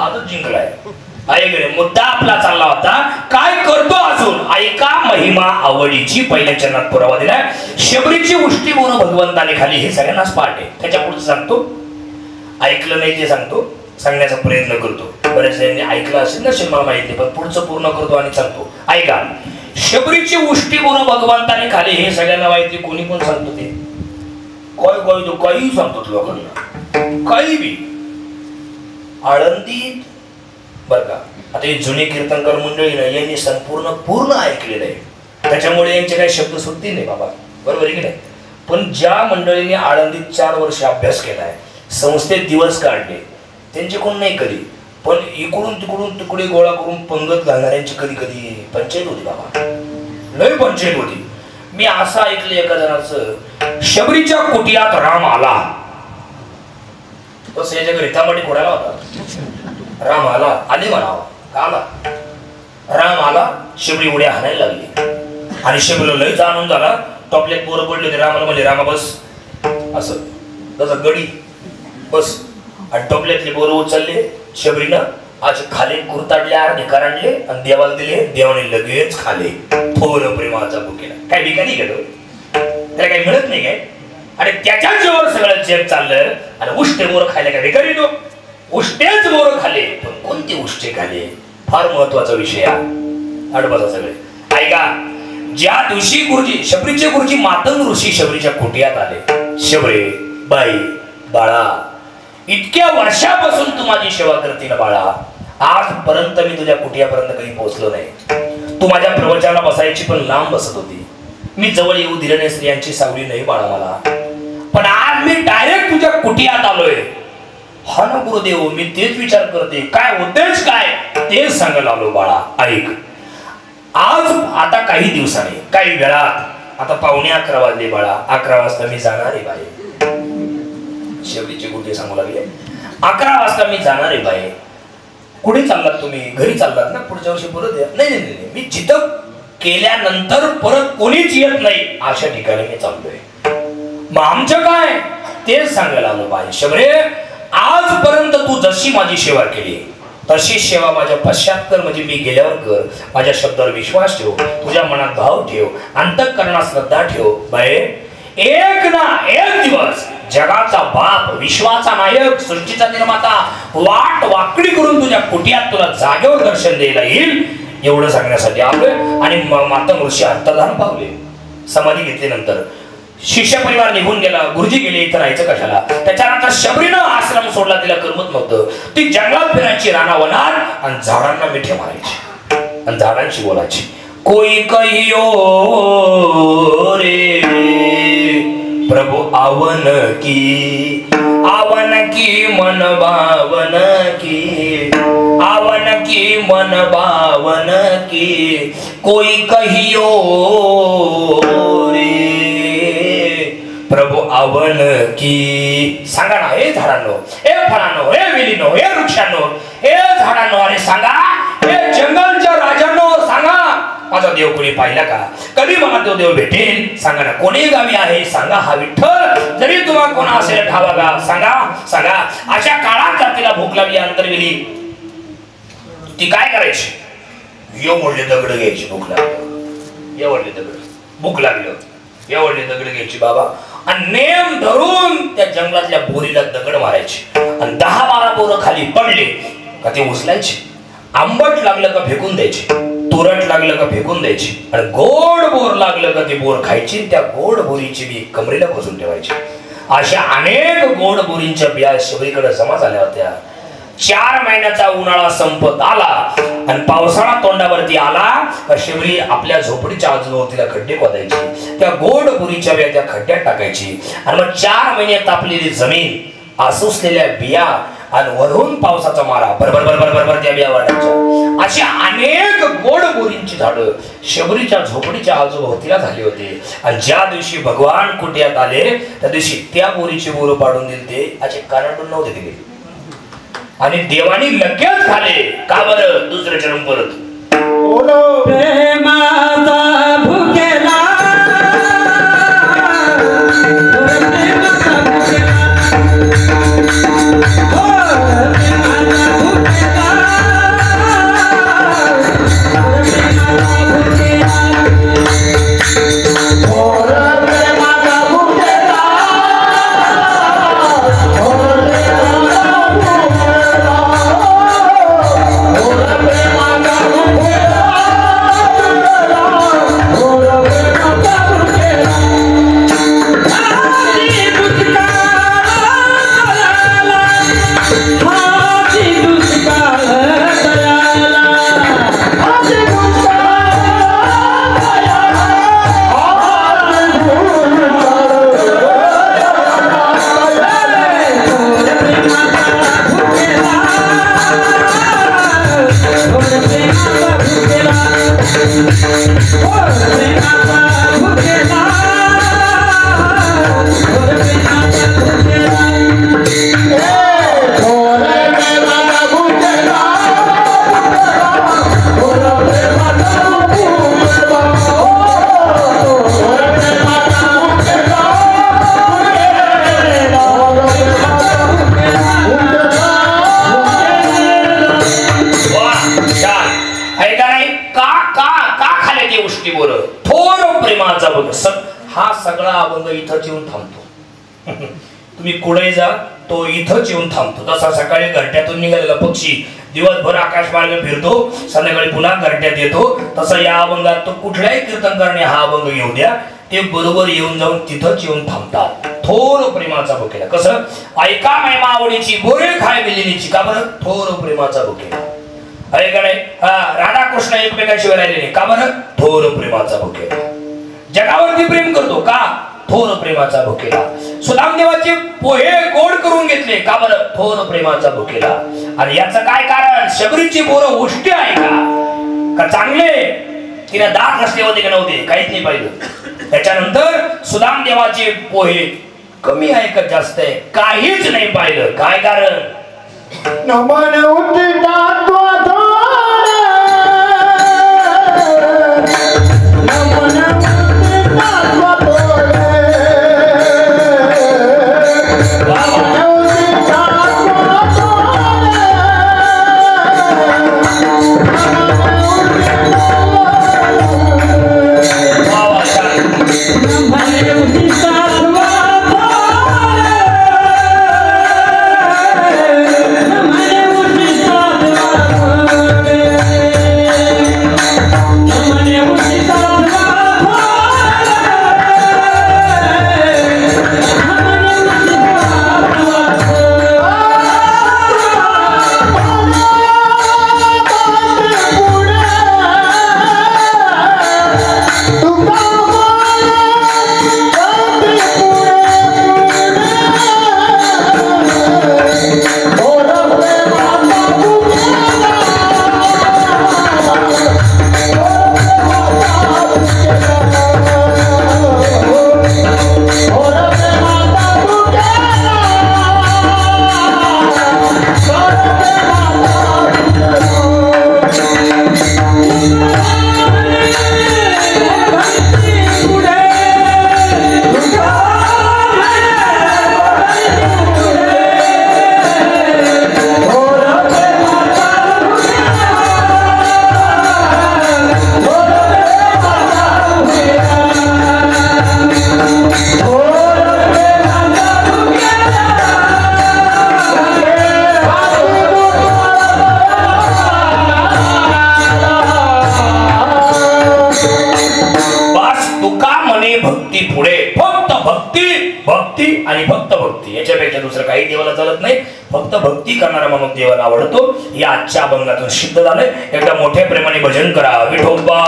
आजच जिंकलाय. ऐकले मुद्दा आपला चालला होता, काय करतो अजून? ऐका महिमा आवडीची. पहिल्या चरणात पुरावा दिलाय. शबरीची उष्टी बोन भगवंताने खाली. हे सगळ्यांनाच पाठ आहे, त्याच्या पुढे सांगतो. ऐकलं नाही ते सांगतो, सांगण्याचा प्रयत्न करतो. बऱ्याच जणांनी ऐकलं असेल नसेल मला माहिती, पण पुढचं पूर्ण करतो आणि सांगतो. ऐका, शबरीची उष्टी बोन भगवंताने खाली. हे सगळ्यांना माहिती, कोणी पण सांगतो ते. काही सांगतो लोकांना, काही बी. आळंदीत बर का, आता हे जुने कीर्तनकार मंडळी ना, यांनी पूर्ण ऐकलेलं आहे, त्याच्यामुळे यांचे काही शब्द सुटते नाही बाबा, बरोबर आहे की नाही. पण ज्या मंडळीने आळंदीत 4 वर्ष अभ्यास केलाय, संस्थेत दिवस काढले, त्यांचे कोण नाही कधी, पण इकडून तिकडून तुकडे गोळा करून पंगत घालणाऱ्यांची कधी कधी पंचायत होती बाबा, लय पंचायत होती. मी असं ऐकलं एका जणाचं, शबरीच्या कुटियात राम आला. तो त्याच्या रितामडी खोडायला होता. राम आला, आले म्हणावा, आला राम आला. शबरी उड्या हाणायला लागली आणि शबरीला लय जाणून झाला. टॉपलेट पोरं पडले होते. रामाला म्हणले, रामा बस, असं तसं गडी बस. आणि टॉपलेटले पोरं उचलले. शबरीनं आज खाली कुरताडले, अर्धे काढले आणि देवाला दिले. देवाने लगेच खाले. थोर प्रेमाचा बुकेला. काय बिकानी गेलो, त्याला काही मिळत नाही काय. आणि त्याच्या जीवावर सगळं जग चाललं. आणि उष्टे बोर खायला काय बेकार येतो. उष्टेच बोर खाले, पण कोणते उष्टे खाले, फार महत्वाचा विषय आहे. बसा सगळे ऐका. ज्या दिवशी गुरुजी, शबरीचे गुरुजी मातंग ऋषी शबरीच्या कुटियात आले. शबरी, बाई, बाळा, इतक्या वर्षापासून तू माझी सेवा करते ना बाळा, आजपर्यंत मी तुझ्या कुटियापर्यंत कधी पोहोचलो नाही. तू माझ्या प्रवचनाला बसायची पण लांब बसत होती. मी जवळ येऊ दिलं नाही, स्त्रियांची सावली नाही बाळा मला. पण आज मी डायरेक्ट तुझ्या कुटियात आलोय. हा ना गुरुदेव, मी तेच विचार करते, काय उद्देश काय ते सांगायला आलो बाळा. ऐक, आज आता काही दिवसांनी काही वेळात, आता 11:15 वाजले बाळा, 11 वाजता मी जाणार आहे बाई. शेवटीचे गोष्टी सांगू लागले. 11 वाजता मी जाणार आहे बाई. कुठे चाललात तुम्ही? घरी चाललात ना? पुढच्या वर्षी परत या. नाही नाही नाही, मी जिथं केल्यानंतर परत कोणीच येत नाही अशा ठिकाणी मी चाललोय. मग आमचं काय तेच सांगायला आलो बाई. शबरे, आजपर्यंत तू जशी माझी सेवा केली तशी सेवा माझ्या पश्चात कर, म्हणजे मी गेल्यावर कर. माझ्या शब्दावर विश्वास ठेव, तुझ्या मनात भाव ठेव, अंतःकरणात श्रद्धा ठेव. बाई, एक ना एक दिवस जगाचा बाप, विश्वाचा नायक, सृष्टीचा निर्माता वाट वाकडी करून तुझ्या कुटियात तुला जागेवर दर्शन द्यायला येईल एवढं सांगण्यासाठी आलोय. आणि माता ऋषी अंतर्धान पावले. समाधी घेतल्यानंतर शिष्य परिवार निघून गेला, गुरुजी गेले, इथं राहायचं कशाला. त्याच्यानंतर शबरीनं आश्रम सोडला, तिला करमत नव्हतं. ती जंगलात फिरायची, रानावनात, आणि झाडांना मिठे मारायची आणि झाडांशी बोलायची. कोई कहियो रे प्रभु आवन की मन बावन की, आवन की मन बावन की, कोई कहियो रे प्रभु आवन की. सांगा ना हे झाडांनो, हे फळांनो, हे वेलीनो, हे वृक्षांनो, हे झाडांनो, अरे सांगा, हे जंगलच्या राजांनो सांगा, माझा देव कोणी पाहिला का? कधी मला तो देव भेटेल? सांगा ना. कोणी गावी आहे सांगा, हा विठ्ठल जरी तुम्हाला कोणा असेल ठावा का सांगा, सांगा. अशा काळात जर तिला भूक लागली, अंतरवेली, ती काय करायची? एवढे दगड घ्यायची. भूक लागली, एवढे दगड, भूक लागलं, एवढे दगड घ्यायची बाबा, आणि नेम धरून त्या जंगलातल्या बोरीला दगड मारायची. आणि 10-12 बोरं खाली पडले का ते उचलायचे. आंबट लागलं का फेकून द्यायचे, तुरट लागलं का फेकून द्यायची, आणि गोड बोर लागलं का ते बोर खायची. त्या गोड बोरीची बी कमरेला बसून ठेवायची. अशा अनेक गोड बोरींच्या बिया शबरीकडे जमा झाल्या होत्या. 4 महिन्याचा उन्हाळा संपत आला आणि पावसाळा तोंडावरती आला, शबरी आपल्या झोपडीच्या आजूबाजूला खड्डे खोदायची, त्या गोड बोरीच्या बिया त्या खड्ड्यात टाकायची. आणि मग 4 महिने तापलेली जमीन, आसुसलेल्या बिया, आणि वरून पावसाचा मारा, बरोबर बरोबर बरोबर त्या बिया वाटायच्या. अशी अनेक गोड बोरींची झाडं शबरीच्या झोपडीच्या आजूभोवतीला झाली होती. आणि ज्या दिवशी भगवान कुटियात आले त्या दिवशी त्या बोरीची बोरं पाडून दिली, ते असे कानाटून नव्हते दिले. आणि देवानी लगेच खाले. का बरं? दुसरं चरण परत प्रेमाचा भुकेला हा सगळा अभंग इथंच येऊन थांबतो. तुम्ही कुठे जा तो इथंच येऊन थांबतो. जसा सकाळी घरट्यातून निघालेला पक्षी दिवसभर आकाश मार्ग फिरतो, संध्याकाळी पुन्हा घरट्यात येतो, तसं या अभंगात तो कुठल्याही कीर्तन करणे हा अभंग येऊ द्या, ते बरोबर येऊन जाऊन तिथंच येऊन थांबतात. थोर प्रेमाचा भुकेला. कसं? ऐका महिमा आवडीची, गोरे खाय बिलिनीची. का बरं? थोर प्रेमाचा भुकेला. अरे का नाही? राधाकृष्ण एकमेकांशिवाय राहिले नाही. का बरं? थोर प्रेमाचा भुकेला. जगावरती प्रेम करतो. का? थोर प्रेमाचा भुकेला. सुदामदेवाचे पोहे गोड करून घेतले का बरं? थोर प्रेमाचा भुकेला. आणि याचं काय कारण? शबरीची पोरं उष्टी आहे का चांगले? तिने दात नसले होते का नव्हते? काहीच नाही पाहिलं. त्याच्यानंतर सुदामदेवाचे पोहे कमी आहे का जास्त आहे? काहीच नाही पाहिलं. काय कारण? नमन आणि फक्त भक्ती, याच्यापेक्षा दुसरं काही देवाला चालत नाही. फक्त भक्ती करणारा माणूस देवाला आवडतो. या आजच्या अभंगातून सिद्ध झालंय. एकदा मोठ्या प्रेमाने भजन करा. विठोबा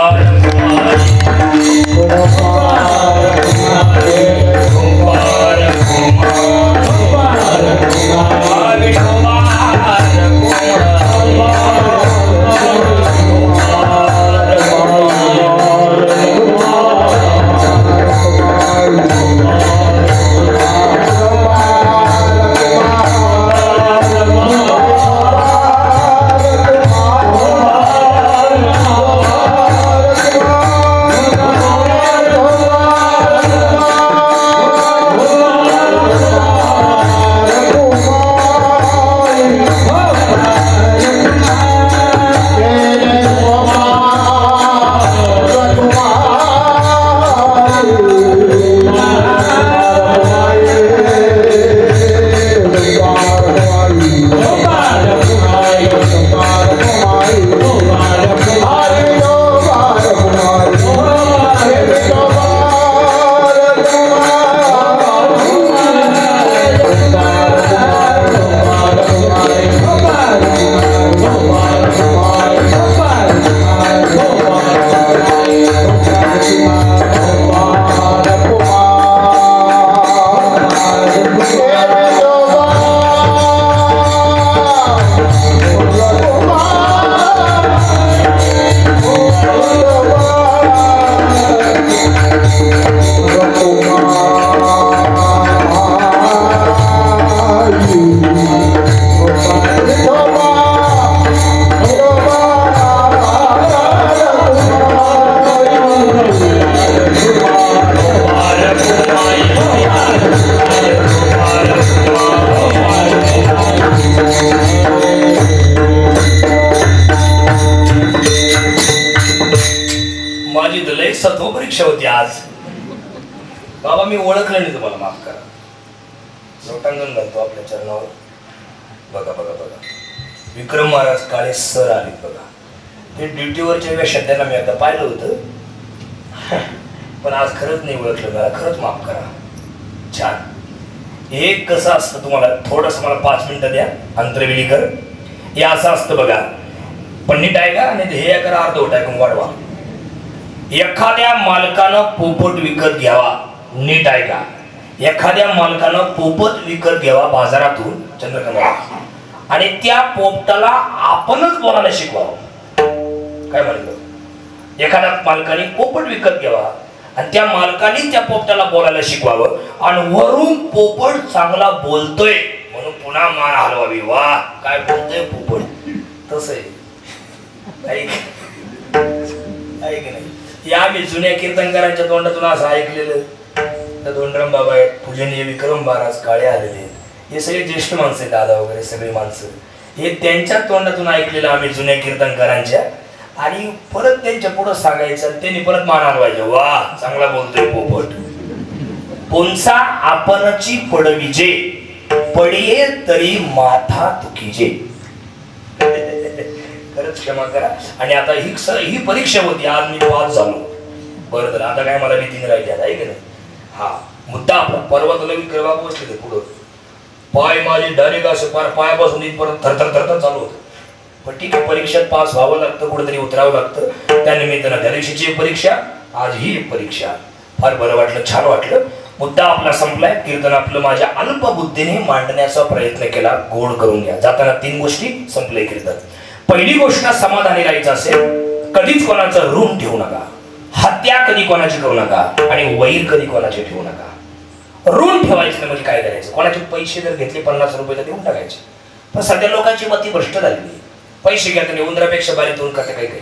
परीक्षा होती आज. बाबा मी ओळखलं नाही तुम्हाला, माफ करा. लोटांगण घालतो आपल्या चरणावर. बघा बघा बघा, विक्रम महाराज काळे सर आले बघा. ते ड्युटीवरच्या वेळेस त्यांना मी आता पाहिलं होतं, पण आज खरंच नाही ओळखलं मला. खरंच माफ करा. छान. हे कसं असतं तुम्हाला थोडंसं मला 5 मिनिटं द्या. अंतर्विली कर. हे असं असतं बघा. पंडित आहे का? नाही हे करा, अर्धवट ऐकून वाढवा. एखाद्या मालकानं पोपट विकत घ्यावा, नीट ऐका. एखाद्या मालकानं पोपट विकत घ्यावा बाजारातून चंद्रकांत, आणि त्या पोपटाला आपणच बोलायला शिकवावं. काय म्हणतो? एखाद्या मालकाने पोपट विकत घ्यावा आणि त्या मालकाने त्या पोपटाला बोलायला शिकवावं, आणि वरून पोपट चांगला बोलतोय म्हणून पुन्हा मान हलवावी. वा काय बोलतोय पोपट. तसं आहे की नाही? या मी जुन्या कीर्तनकारांच्या तोंडातून असं ऐकलेलं. तर दोंडराम बाबा आहेत, पूजनीय विक्रम महाराज काळे आलेले, हे सगळे ज्येष्ठ माणसं आहेत, दादा वगैरे सगळे माणसं, हे त्यांच्या तोंडातून ऐकलेलं आम्ही जुन्या कीर्तनकारांच्या. आणि परत त्यांच्या पुढं सांगायचं, त्यांनी परत मान हलवायचे. वा चांगला बोलतोय पोपट. पोंचा आपणची पडविजे, पडिये तरी माथा तुकीजे. खरंच क्षमा करा. आणि आता ही परीक्षा होती, आज मी पास झालो. बरं झालं, आता काय मला भीतीने राहिली आहे की नाही. हा मुद्दा आपला पर्वत नवी करवा बसले पुढं, पाय माझे डायरेक्ट असं पार पायापासून इथपर्यंत थरथर थरथर चालू होतं. पण ठीक आहे, परीक्षेत पास व्हावं लागतं, कुठेतरी उतरावं लागतं. त्या निमित्तानं त्या दिवशीची परीक्षा, आज ही परीक्षा. फार बरं वाटलं, छान वाटलं. मुद्दा आपला संपलाय. कीर्तन आपलं माझ्या अल्पबुद्धीने मांडण्याचा प्रयत्न केला. गोड करून घ्या. जाताना 3 गोष्टी संपले कीर्तन. पहिली गोष्ट, समाधानी राहायचं असेल, कधीच कोणाचं ऋण ठेवू नका. हत्या कधी कोणाची करू नका, आणि वैर कधी कोणाची ठेवू नका. ऋण ठेवायचं म्हणजे काय करायचं? कोणाचे पैसे जर घेतले 50 रुपये तर देऊन टाकायचे. पण सध्या लोकांची मती भ्रष्ट झालेली. पैसे घ्या तर उंदरापेक्षा बारीक दोन करते काही काही,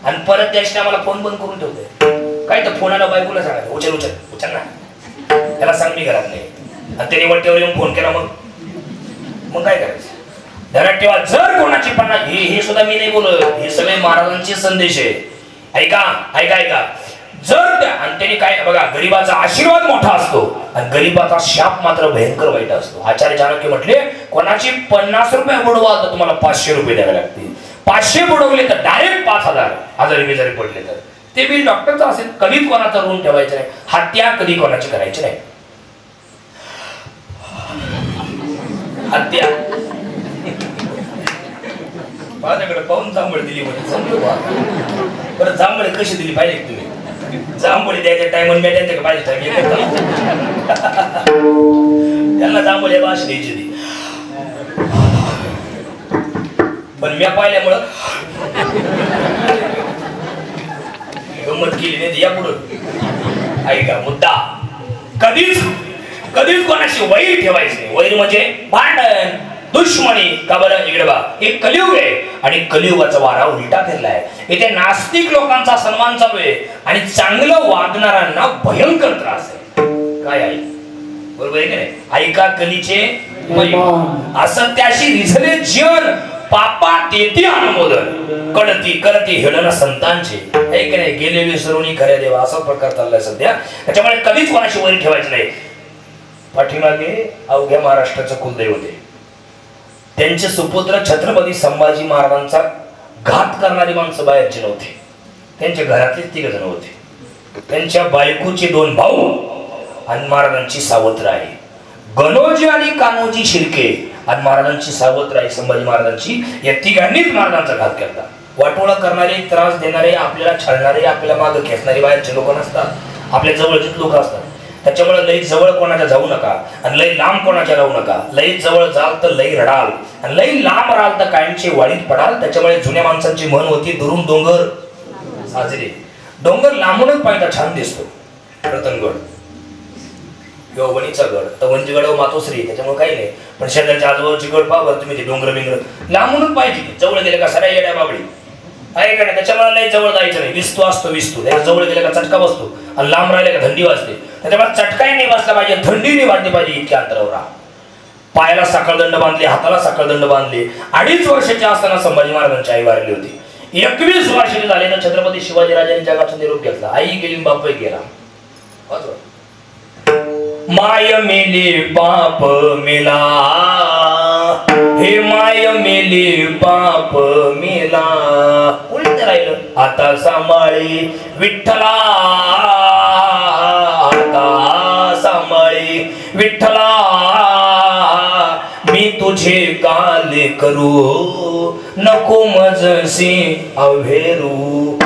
आणि परत त्याशी आम्हाला फोन बंद करून ठेवते. काय तर फोनाला बायकोला सांगायचं, उचल उचल उचल ना, त्याला सांग मी घरात नाही. आणि त्याने वट्ट्यावर येऊन फोन केला, मग काय करायचं? घरात ठेवा. जर कोणाची 50, हे सुद्धा मी नाही बोलत, हे सगळे महाराजांचे संदेश आहे. ऐका ऐका ऐका. जर त्या, आणि त्याने काय बघा, गरीबाचा आशीर्वाद मोठा असतो आणि गरीबाचा शाप मात्र भयंकर वाईट असतो. आचार्य चाणक्य म्हटले, कोणाची 50 रुपये बुडवा तर तुम्हाला 500 रुपये द्यावे लागतील. 500 बुडवले तर डायरेक्ट 5000 आजारी बिजारी पडले तर ते बिल डॉक्टरचं असेल. कधीच कोणाचा ऋण ठेवायचं नाही. हत्या कधी कोणाची करायची नाही. हत्या माझ्याकडे पाहून जांभळ दिली म्हणजे बरं, जांभळे कशी दिली पाहिजे तुम्ही? जांभळी द्यायच्या टायमाला मी द्यायचं का पाहिजे टाइम? त्यांना जांभळे भाषा द्यायची ती. पण मी पाहिल्यामुळं गंमत केली नाही. या पुढं ऐका मुद्दा, कधीच कधीच कोणाशी वैर ठेवायची नाही. वैर म्हणजे भांडण, दुश्मनी. का बरं? इकडे बा, एक कलियुग आहे आणि कलियुगाचा वारा उलटा फिरलाय. इथे नास्तिक लोकांचा सन्मान चालू आहे आणि चांगलं वागणाऱ्यांना भयंकर त्रास आहे. काय आहे? बरोबर आहे की नाही? ऐका कलीचे असत्याशी रिझले जीवन, पापा तेथे अनुमोदन, कळती करती हेळण संतांचे. आहे की नाही? गेले विसरून खऱ्या देवा, असा प्रकार चाललाय सध्या. त्याच्यामुळे कधीच कोणाशी वैर ठेवायची नाही. पाठीमागे अवघ्या महाराष्ट्राचं कुलदैवत आहे. त्यांचे सुपुत्र छत्रपती संभाजी महाराजांचा घात करणारी माणसं बाहेरचे नव्हते. त्यांच्या घरातले 3 जण होते. त्यांच्या बायकोचे 2 भाऊ आणि महाराजांची सावत्र आहे. गणोजी आणि कान्होजी शिर्के आणि महाराजांची सावत्र आहे संभाजी महाराजांची. या 3घांनीच महाराजांचा घात केला. वाटोळा करणारे, त्रास देणारे, आपल्याला छळणारे, आपल्याला मागे खेचणारे बाहेरचे लोक नसतात, आपल्या जवळचेच लोक असतात. त्याच्यामुळे लई जवळ कोणाच्या जाऊ नका आणि लई लांब कोणाच्या राहू नका. लई जवळ जाल तर लई रडाल आणि लई लांब राहाल तर कायमचे वाळीत पडाल. त्याच्यामुळे जुन्या माणसांची म्हण होती, दुरून डोंगर साजरे. डोंगर लांबूनच पाहिजे छान दिसतो. रतनगड किंवा वणीचा गड, तर वणीची गड मातोश्री, त्याच्यामुळे काही नाही. पण शेजारच्या आजूबाजूची गड पाहा तुम्ही, ते डोंगर बिंगर लांबूनच पाहिजे. जवळ गेले का सरा येड्या बाबडी आहे का नाही? त्याच्यामुळे लई जवळ जायचं नाही. विस्तू असतो विस्तू, त्याच्या जवळ गेले का चटका बसतो आणि लांब राहिले का थंडी वाजते. त्याच्यामुळे चटकाही नाही बसला पाहिजे, थंडी नाही वाजली पाहिजे. इतक्या अंतरावर राहा. पायाला साखळदंड बांधले, हाताला साखळदंड बांधले. 2.5 वर्षाचे असताना संभाजी महाराजांची आई वारली होती. 21 वर्षाचे झाले तर छत्रपती शिवाजीराजांनी जगाचा निरोप घेतला. आई गेली, बापही गेला. माय मेली बाप मेला, हे माय मेली बाप मेला. उलट राहिलं. आता सांभाळी विठ्ठला, आता सांभाळी विठ्ठला, मी तुझे काले करू, नको मजसी अवेरू.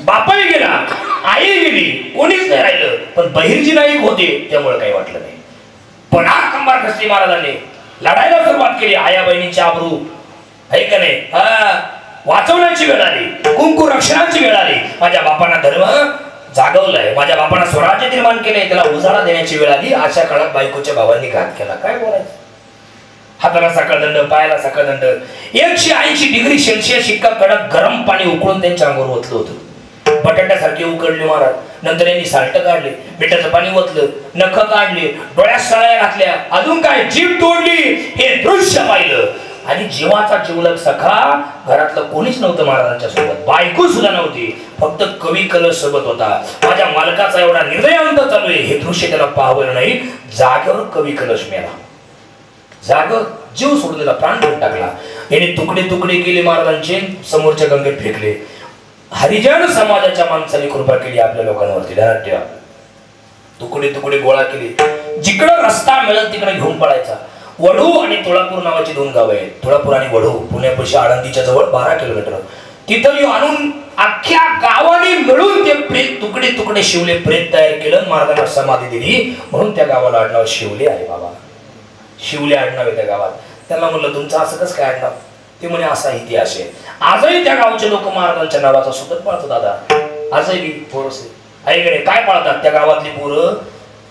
बापाही गेला आई गेली, कोणीच नाही राहिलं, पण बहिर्जी नाईक होते त्यामुळे काही वाटलं नाही. पण कंबार खस्ती महाराजांनी लढायला सुरुवात केली. आया बहिणीची आबरू आहे का नाही वाचवण्याची वेळ आली, कुंकू रक्षणाची वेळ आली. माझ्या बापांना धर्म जागवलाय, माझ्या बापांना स्वराज्य निर्माण केलंय, त्याला उजाळा देण्याची वेळ आली. अशा काळात बायकोच्या भावांनी घात केला. काय बोलायचं? हाताला सकळदंड, पायाला सकळदंड, 180 डिग्री सेल्सिअस इतका कडक गरम पाणी उकळून त्यांच्या अंगावर ओतलं होतं. बटाट्यासारखे उकडले महाराज. नंतर यांनी साल्ट काढले, मिठाचं पाणी ओतलं, नख काढले, डोळ्यात सळ्या घातल्या, अजून काय जीभ तोडली. हे दृश्य पाहिलं आणि जीवाचा जिवलग सखा घरातलं कोणीच नव्हतं महाराजांच्या सोबत. बायको सुद्धा नव्हती, फक्त कवी कलश सोबत होता. माझ्या मालकाचा एवढा निर्दयांत चालू आहे हे दृश्य त्याला पाहावं नाही. जागेवर कवी कलश मेला, जाग जीव सोडून दिला, प्राण देऊन टाकला. याने तुकडे तुकडे केले महाराजांचे, समोरच्या गंगेत फेकले. हरिजन समाजाच्या माणसाने कृपा केली आपल्या लोकांवरती. ध्यानात ठेवा, तुकडे तुकडे गोळा केले, जिकडं रस्ता मिळत तिकडे घेऊन पळायचा. वढू आणि तुळापूर नावाची 2 गावं आहेत. तुळापूर आणि वढू पुण्यापाशी आळंदीच्या जवळ 12 किलोमीटर. तिथं आणून अख्ख्या गावाने मिळून ते प्रेत तुकडे तुकडे शिवले, प्रेत तयार केलं, महाराजांना समाधी दिली. म्हणून त्या गावाला आडनाव शिवले आहे. बाबा शिवले आडनाव आहे त्या गावात. त्यांना म्हणलं तुमचं असं कसं काय आडनाव? ते म्हणे असा इतिहास आहे. आजही त्या गावचे लोक महाराजांच्या नावाचा सुतक पाळतात. दादा आजही पोरस आहे काय पाळतात? त्या गावातली पोरं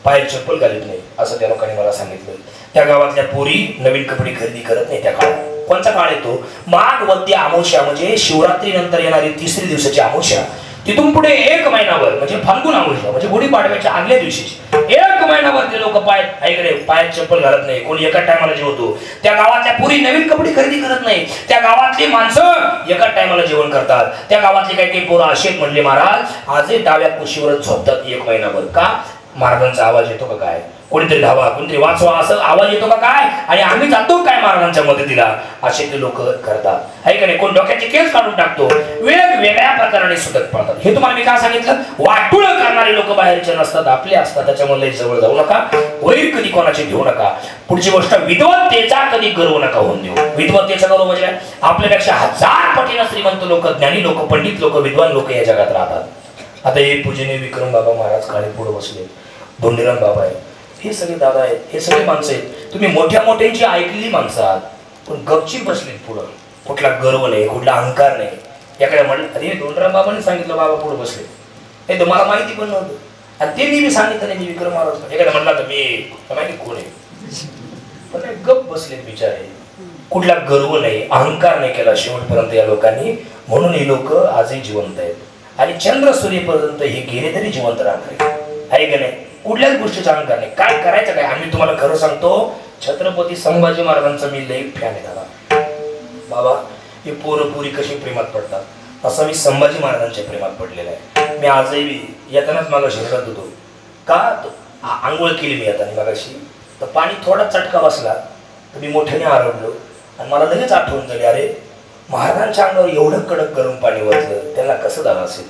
पायात चप्पल घालत नाही असं त्या लोकांनी मला सांगितलं. त्या गावातल्या पोरी नवीन कपडे खरेदी करत नाही त्या काळात. कोणता काळ येतो? माघ वद्य अमावस्या म्हणजे शिवरात्री नंतर येणारी 3री दिवसाची अमावस्या. तिथून पुढे 1 महिनाभर म्हणजे फाल्गुन अमावस्या म्हणजे गुढीपाडव्याच्या आदल्या दिवशीची 1 महिनाभर ते लोक पायात चप्पल घालत नाही. कोणी एका टायमाला जेवतो. त्या गावातल्या पुरी नवीन कपडे खरेदी करत नाही. त्या गावातली माणसं एका टायमाला जेवण करतात. त्या गावातले काही काही पोरं असे म्हणले महाराज आजही डाव्या कुशीवर झोपतात 1 महिनाभर. का? महाराजांचा आवाज येतो का काय? कोणीतरी धावा, कोणतरी वाचवा असं आवाज येतो का काय? आणि आम्ही जातो काय महाराजांच्या मदतीला? असे ते लोक करतात आहे का नाही. कोण डोक्याचे केस काढून टाकतो. वेगवेगळ्या प्रकाराने सुतक पाळतात. हे तुम्हाला मी काय सांगितलं? वाटुळ करणारे लोक बाहेरचे नसतात, आपले असतात. त्याच्यामुळे जवळ जाऊ नका, वैर कधी कोणाचे घेऊ नका. पुढची गोष्ट, विद्वत्तेचा कधी गर्व नका होऊन देऊ. विद्वत्तेचा गर्व म्हणजे आपल्यापेक्षा 1000 पटीने श्रीमंत लोक, ज्ञानी लोक, पंडित लोक, विद्वान लोक या जगात राहतात. आता हे पूजनीय विक्रम बाबा महाराज काळे पुढे बसले, धोंडीराम बाबा आहे, हे सगळे दादा आहेत, हे सगळे माणसं आहेत. तुम्ही मोठ्या मोठ्यांची ऐकलेली माणसं आहात, पण गपचीप बसलेत पुढं. कुठला गर्व नाही, कुठला अहंकार नाही. याकडे म्हणलं अरे धोंडीराम बाबांनी सांगितलं बाबा पुढे बसले, हे तुम्हाला माहिती पण नव्हतं. आणि ते मी सांगितलं नाही विक्रम महाराज. एखाद्या म्हणला तर मी माहिती कोण आहे, पण गप बसलेत बिचारे. कुठला गर्व नाही, अहंकार नाही केला शेवटपर्यंत या लोकांनी. म्हणून हे लोक आजही जिवंत आहेत आणि चंद्र सूर्यपर्यंत हे गेले तरी जिवंत राहणार आहे का नाही. कुठल्याच गोष्टीचा अहंकार नाही. काय करायचं काय? आम्ही तुम्हाला खरं सांगतो, छत्रपती संभाजी महाराजांचा मी लई फॅन आहे दादा. बाबा हे पोरं पुरी कशी प्रेमात पडतात असं मी संभाजी महाराजांच्या प्रेमात पडलेलं आहे. मी आजही येतानाच मागाशी रडत होतो. का? आंघोळ केली मी येताना मागाशी, तर पाणी थोडा चटका बसला तर मी मोठ्याने आरडलो आणि मला लगेच आठवण झाली, अरे महाराजांच्या अंगावर एवढं कडक गरम पाणी वाचलं, त्यांना कसं झालं असेल.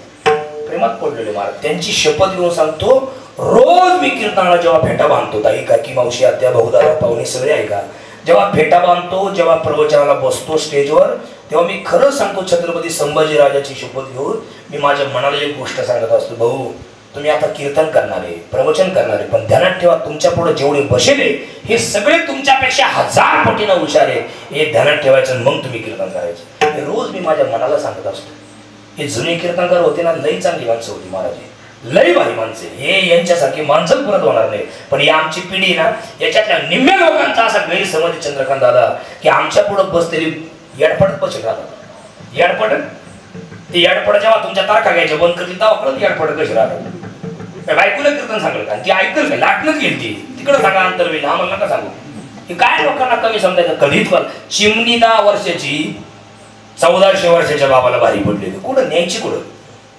प्रेमात पडलेले महाराज. त्यांची शपथ घेऊन सांगतो, रोज मी कीर्तनाला जेव्हा फेटा बांधतो, ताई काकी मावशी आत्या भाऊदादा पाहुणे सगळे आहे का, जेव्हा फेटा बांधतो, जेव्हा प्रवचनाला बसतो स्टेजवर, तेव्हा मी खरं सांगतो छत्रपती संभाजी राजाची शपथ घेऊन मी माझ्या मनाला एक गोष्ट सांगत असतो, भाऊ तुम्ही आता कीर्तन करणारे, प्रवचन करणारे, पण ध्यानात ठेवा तुमच्या पुढे जेवढे बसेले हे सगळे तुमच्यापेक्षा 1000 पटीनं हुशार आहे. हे ध्यानात ठेवायचं, मग तुम्ही कीर्तन करायचं. हे रोज मी माझ्या मनाला सांगत असतो. हे जुने कीर्तनकार होते ना, लई चांगली माणसं होती महाराज, लई भारी माणसे. हे यांच्यासारखी माणसं परत होणार नाही. पण ही आमची पिढी ना, याच्यातल्या निम्म्या लोकांचा असा गैरसमज चंद्रकांत दादा की आमच्या पुढे बसलेली येडपडत बसत राहतात. येडपड ते येडपड जेव्हा तुमच्या तारखा घ्यायच्या बंद करतील तेव्हा कळत येडपड कशी राहतात. बायकोला कीर्तन सांगलं का ती ऐकल का? लाटणच घेईल ती. तिकडं सांगा अंतर होईल, आम्हाला नका सांगू. हे काय लोकांना कमी समजायचं कधीच. पण चिमणी 10 वर्षाची 1400 वर्षाच्या बाबाला भारी पडलेली, कुठं न्यायची कुठं?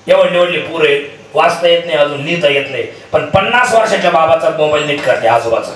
एवढले पोरं आहेत, वाचता येत नाही, अजून लिहिता येत नाही, पण 50 वर्षाच्या बाबाचा मोबाईल नीट करते आजोबाचा.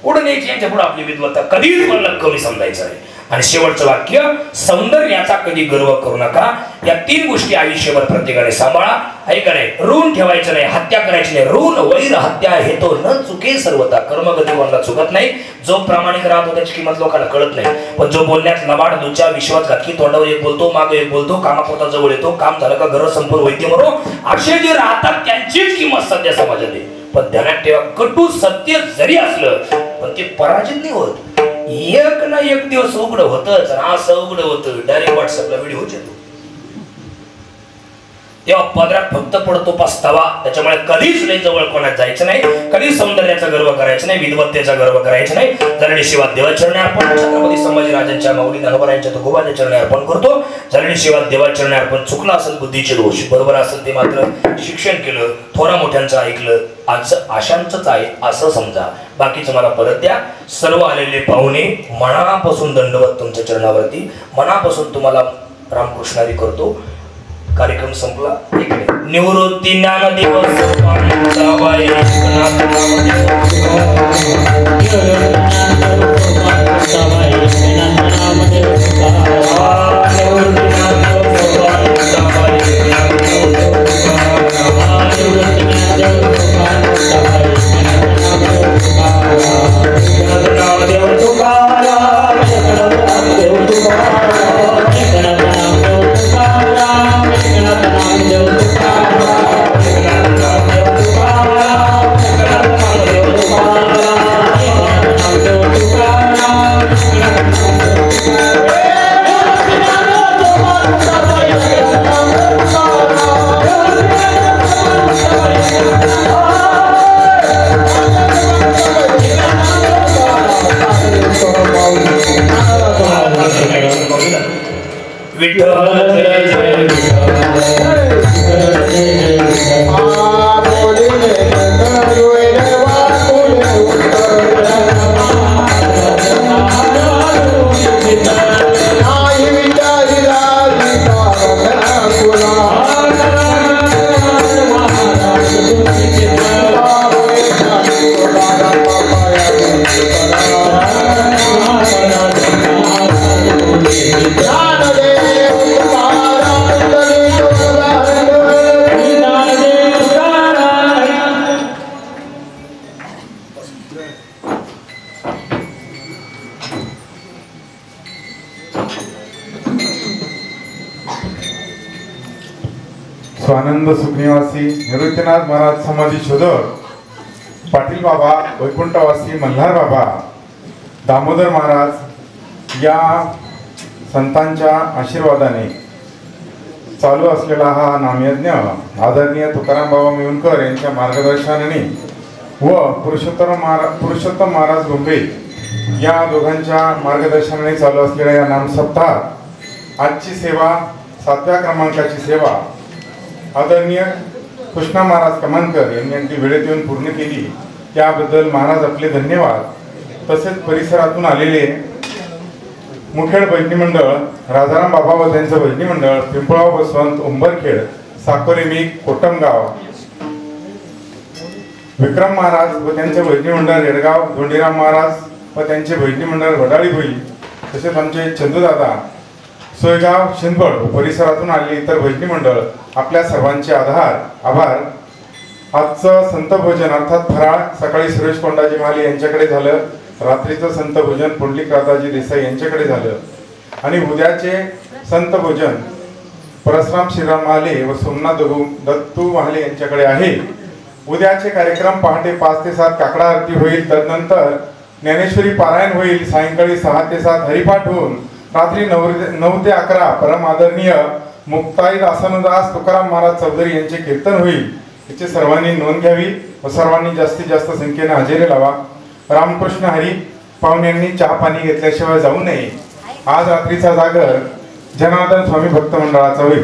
कुठं न्यायची? यांच्या पुढे आपली विद्वत्ता कधीच मला कमी समजायचं आहे. आणि शेवटचं वाक्य, सौंदर्याचा कधी गर्व करू नका. या 3 गोष्टी आयुष्यभर प्रत्येकाने सांभाळा. ऐका नाही, ऋण ठेवायचं नाही, हत्या करायची नाही. ऋण वैर हत्या हे तो न चुके सर्वता. कर्म कधी कोणाला चुकत नाही. जो प्रामाणिक राहतो त्याची किंमत लोकांना कळत नाही. पण जो बोलण्यात लबाड, दुचा, विश्वासघातकी, तोंडावर एक बोलतो, मागे एक बोलतो, कामापुरता जवळ येतो, काम झालं का घर संपूर्ण वैद्य मरो, असे जे राहतात त्यांचीच किंमत सध्या समाजात आहे. पण ध्यानात ठेवा, कटू सत्य जरी असलं पण ते पराजित नाही होत. एक ना एक दिवस उघड होतच. असं उघड होतं, डायरेक्ट व्हॉट्सअपला व्हिडिओ येतो, तेव्हा पदरात फक्त पडतो पस्तावा. त्याच्यामुळे कधीच लय जवळ कोणात जायचं नाही, कधीच सौंदर्याचा गर्व करायचा नाही, विद्वत्तेचा गर्व करायचा नाही. जरणी शिवा देवाचरणी अर्पण. छत्रपती संभाजीराजांच्या माऊली धनोबरायांच्या तुकोबाच्या चरणी अर्पण करतो. जरणी शिवा देवाचरणी अर्पण. चुकलं असेल बुद्धीचे दोष, बरोबर असेल ते मात्र शिक्षण केलं, थोरा मोठ्यांचं ऐकलं, आज आशांचंच आहे असं समजा. बाकीचं मला परत द्या. सर्व आलेले पाहुणे मनापासून दंडवत तुमच्या चरणावरती, मनापासून तुम्हाला रामकृष्णारी करतो. कार्यक्रम संपला. निवृत्ती ज्ञानदेव स्वानंद सुखनिवासी निवृत्तीनाथ महाराज समाधी शोधक पाटील बाबा, वैकुंठवासी मल्हार बाबा, दामोदर महाराज या संतांच्या आशीर्वादाने चालू असलेला हा नामयज्ञ आदरणीय तुकाराम बाबा मिळूनकर यांच्या मार्गदर्शनाने व पुरुषोत्तम महाराज गुंबे या दोघांच्या मार्गदर्शनाने चालू असलेल्या या नामसप्ताह आजची सेवा 7व्या क्रमांकाची सेवा आदरणीय कृष्णा महाराज कमानकर यांनी अगदी वेळेत येऊन पूर्ण केली. त्याबद्दल महाराज आपले धन्यवाद. तसेच परिसरातून आलेले मुखेड भजनी मंडळ, राजाराम बाबा व त्यांचं भजनी मंडळ, पिंपळाव बसवंत, उंबरखेड, साकोरेमी, कोटमगाव, विक्रम महाराज व त्यांचे भजनी मंडळ रेडगाव, धोंडीराम महाराज व त्यांचे भजनी मंडळ वडाळी भोई, तसेच आमचे चंदूदादा सोयगाव, शिंदवड परिसरातून आलेली इतर भजनी मंडळ, आपल्या सर्वांचे आभार. आजचं संत भोजन अर्थात फराळ सकाळी सुरेश कोंडाजी महाले यांच्याकडे झालं, रात्रीचं संत भोजन पुंडलिक राधाजी देसाई यांच्याकडे झालं आणि उद्याचे संत भोजन परशुराम श्रीराम महाले व सोमनाथ दत्तू महाले यांच्याकडे आहे. उद्याचे कार्यक्रम पहाटे 5 ते 7 काकडा आरती होईल. तदनंतर ज्ञानेश्वरी पारायण होईल. सायंकाळी 6 ते 7 हरिपाठ होऊन रात्री 9 ते 11 परम आदरणीय मुक्ताई दासानुदास तुकाराम महाराज चौधरी यांचे कीर्तन होईल. याची सर्वांनी नोंद घ्यावी व सर्वांनी जास्तीत जास्त संख्येने हजेरी लावा. रामकृष्ण हरी. पाहुण्यांनी चहा पाणी घेतल्याशिवाय जाऊ नये. आज रात्रीचा जागर जनार्दन स्वामी भक्त मंडळाचा होईल.